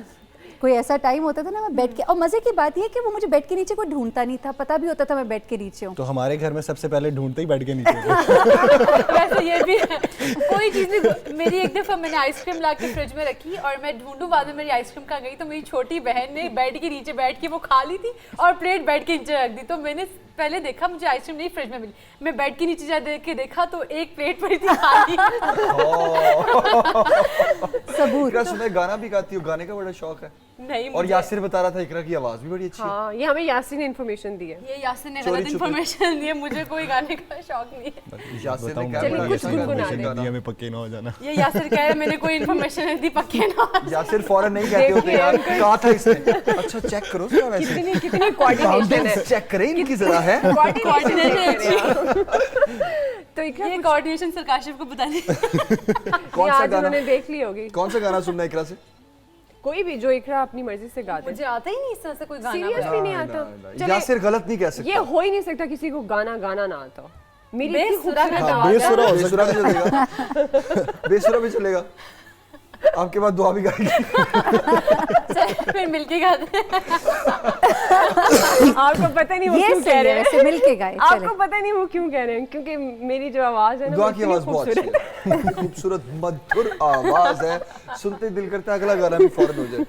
कोई ऐसा टाइम होता था ना मैं बेड के, और मज़े की बात ये कि वो मुझे बेड के नीचे कोई ढूंढता नहीं था, पता भी होता था मैं बेड के नीचे हूँ। तो हमारे घर में सबसे पहले ढूंढते ही बेड के नीचे थे। वैसे ये भी है, कोई चीज़ भी। मेरी एक दफ़ा मैंने आइसक्रीम ला के फ्रिज में रखी और मैं ढूंढूं बाद में मेरी आइसक्रीम कहाँ गई, तो मेरी छोटी बहन ने बेड के नीचे बैठ के वो खा ली थी और प्लेट बेड के नीचे रख दी। तो मैंने पहले देखा मुझे आइसक्रीम नहीं फ्रिज में मिली, मैं बेड के नीचे जा देख के देखा तो एक प्लेट पड़ी थी खाली। सबूत। इकरा सुना गाना भी गाती हो, गाने का बड़ा शौक है। नहीं और यासिर बता रहा था इकरा की आवाज भी बड़ी अच्छी है। हाँ, ये हमें यासिर ने इन्फॉर्मेशन दी है। ये यासिर ने चोरी गलत छुपे। इन्फॉर्मेशन दी है, मुझे कोई गाने का शौक नहीं है। यासिर ने क्या चलिए, बड़ा कुछ अच्छा गाना गुनगुना है, दे। गाना। हमें पक्के ना हो जाना। ये यासिर कह रहा है मैंने कोई इन्फॉर्मेशन नहीं दी, पक्के ना। यासिर फौरन नहीं कहते होते यार, कहा था इसने। अच्छा चेक करो जरा वैसे। कितनी कोऑर्डिनेशन है। चेक करें इनकी जरा है। कोऑर्डिनेशन तो इकरा ये कोऑर्डिनेशन सर काशिफ को बता दें। कौन सा आज गाना? उन्होंने देख ली होगी। कौन सा गाना सुनना है इकरा से? कोई भी जो इकरा अपनी मर्जी से गा दे। मुझे आता ही नहीं इस तरह से कोई गाना। सीरियसली नहीं आता। चलिए, यासिर गलत नहीं कह सकता। ये हो ही नहीं सकता किसी को गाना गाना ना आता हो। मेरी इतनी बेसुरा खूबसूरत गाना। आवाज़ है। बेसुरा हो, बेसुरा भी चलेगा। बेसुरा भी चलेगा। आपके बाद दुआ भी गाएगी। फिर मिलके गाते। आपको पता नहीं वो ये क्यों सही कह है, रहे हैं। वैसे मिलके गाए, चले। आपको पता नहीं वो क्यों कह रहे हैं, क्योंकि मेरी जो आवाज है ना दुआ वो की इतनी आवाज बहुत अच्छी खूबसूरत है, खूबसूरत मधुर आवाज है, सुनते ही दिल करता है अगला गाना भी फौरन हो जाए।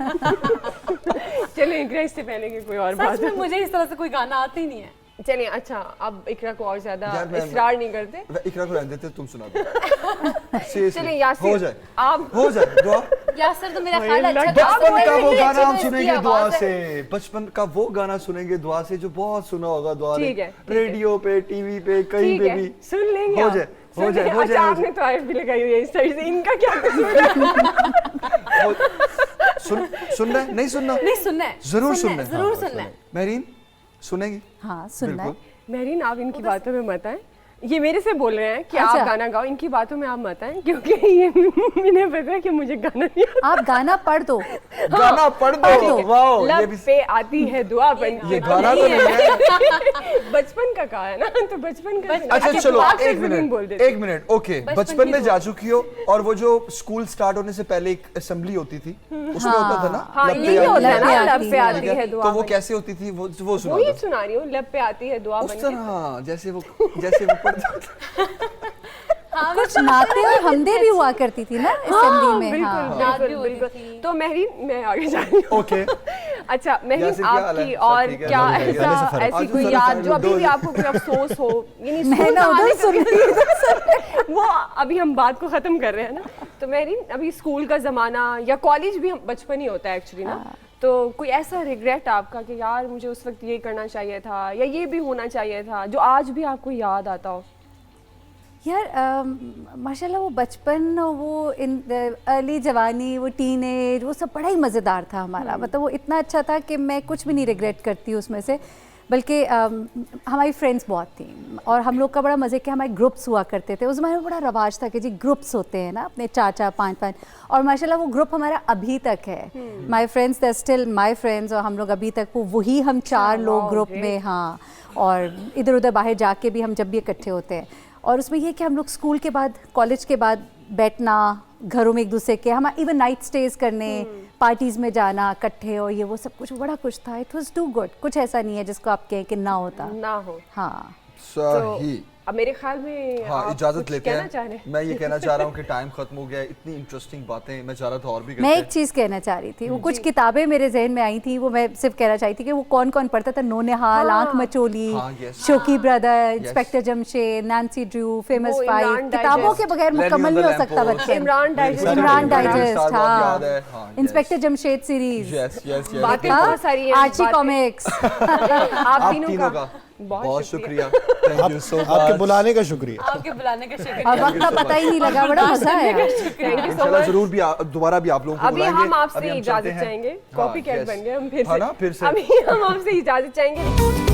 चलिए इकरा, इससे पहले कि कोई और सच बात में मुझे इस तरह से कोई गाना आता ही नहीं है। चलिए अच्छा, अब इकरा को और ज्यादा यार, मैं- इसरार नहीं करते। इकरा को रहने देते, तुम सुना दो। Seriously, चलिए यासिर, हो जाए, आप हो जाए दुआ। यासिर तो मेरा ख्याल अच्छा बचपन का वो गाता गाना हम है। सुनेंगे दुआ से, बचपन का वो गाना सुनेंगे दुआ से जो बहुत सुना होगा दुआ ने, ठीक है, ठीक है। रेडियो पे, टीवी पे, कहीं ठीक पे है, भी सुन लेंगे हो आप। जाए, हो सुन जाए, लेंगे। हो अच्छा, जाए, हो आपने तो आइफ भी लगाई हुई है इस साइड से, इनका क्या कसूर है? सुनना है? नहीं सुनना? नहीं सुनना है, जरूर सुनना है, जरूर सुनना है। महरीन सुनेगी? हाँ सुनना है। महरीन, आप इनकी बातों में मत आए। ये मेरे से बोल रहे हैं कि अच्छा। आप गाना गाओ, इनकी बातों में आप मत आए, क्योंकि ये इन्हें पता है कि मुझे गाना नहीं आता। आप गाना पढ़ दो। गाना पढ़ दो, वाओ, ये लब भी पे आती है दुआ बन के। ये गाना तो नहीं है। बचपन का कहा है ना, तो बचपन का। अच्छा चलो, आप एक बोल मिनट, देते। एक मिनट, ओके। बचपन में जा चुकी हो, और वो जो स्कूल स्टार्ट होने से पहले एक असेंबली होती थी, उसमें होता था ना, हाँ, लब पे यही आती होता है है। ना, लब पे आती ठीक है दुआ तो वो बन के। कैसे होती थी, वो सुना वही दो। सुना रही हूँ, लब पे आती है दुआ उस बन के। तरह जैसे वो पढ़ता था। कुछ नाते और हमदे भी हुआ करती थी ना असेंबली में। बिल्कुल बिल्कुल। तो महरीन मैं आगे जा रही हूँ। ओके अच्छा महरीन आपकी और क्या ऐसी कोई याद जो अभी भी आपको कोई अफसोस हो, यानी मैं ना उधर सुन रही वो अभी हम बात को खत्म कर रहे हैं ना, तो महरीन अभी स्कूल का जमाना या कॉलेज भी बचपन ही होता है एक्चुअली ना, तो कोई ऐसा रिग्रेट आपका कि यार मुझे उस वक्त ये करना चाहिए था या ये भी होना चाहिए था जो आज भी आपको याद आता हो? यार माशाल्लाह वो बचपन, वो अर्ली जवानी, वो टीनेज, वो सब बड़ा ही मज़ेदार था हमारा। मतलब वो इतना अच्छा था कि मैं कुछ भी नहीं रिग्रेट करती उसमें से, बल्कि हमारी फ्रेंड्स बहुत थी और हम लोग का बड़ा मज़े के हमारे ग्रुप्स हुआ करते थे। उस ज़माने में बड़ा रवाज था कि जी ग्रुप्स होते हैं ना अपने 4-4 5-5, और माशाल्लाह वो ग्रुप हमारा अभी तक है। My friends they still my friends, और हम लोग अभी तक वही हम 4 लोग ग्रुप में, हाँ, और इधर उधर बाहर जाके भी हम जब भी इकट्ठे होते हैं। और उसमें ये कि हम लोग स्कूल के बाद, कॉलेज के बाद बैठना घरों में एक दूसरे के, हम इवन नाइट स्टेज करने, पार्टीज़ में जाना इकट्ठे, और ये वो सब कुछ बड़ा कुछ था। It was too good. कुछ ऐसा नहीं है जिसको आप कहें कि ना होता ना हो। हाँ सही। अब मेरे ख्याल में हाँ, इजाजत लेते हैं। मैं ये कहना चाह रहा हूँ कि टाइम खत्म हो गया है। इतनी इंटरेस्टिंग बातें मैं चाह रहा था और भी करते। मैं एक चीज़ कहना चाह रही थी, वो कुछ किताबें मेरे जहन में आई थी, वो मैं सिर्फ कहना चाहती थी कि वो कौन कौन पढ़ता था। Naunihal, Aankh Macholi, Shoki brother, inspector Jamshed, Nancy Drew, famous 5, किताबों के बगैर मुकम्मल नहीं हो सकता बच्चे। इमरान डाइजेस्ट, हाँ, inspector Jamshed series, Archie comics. आप तीनों का बहुत शुक्रिया। Thank you so much. आपके बुलाने का शुक्रिया। आपके बुलाने का शुक्रिया। और वक्त का पता ही नहीं लगा, बड़ा मजा आया। चलो जरूर भी दोबारा भी आप लोगों को अभी बुलाएंगे। हम आपसे इजाजत चाहेंगे। कॉपी कैट बन गए हम फिर से। फिर से अभी हम आपसे इजाजत चाहेंगे।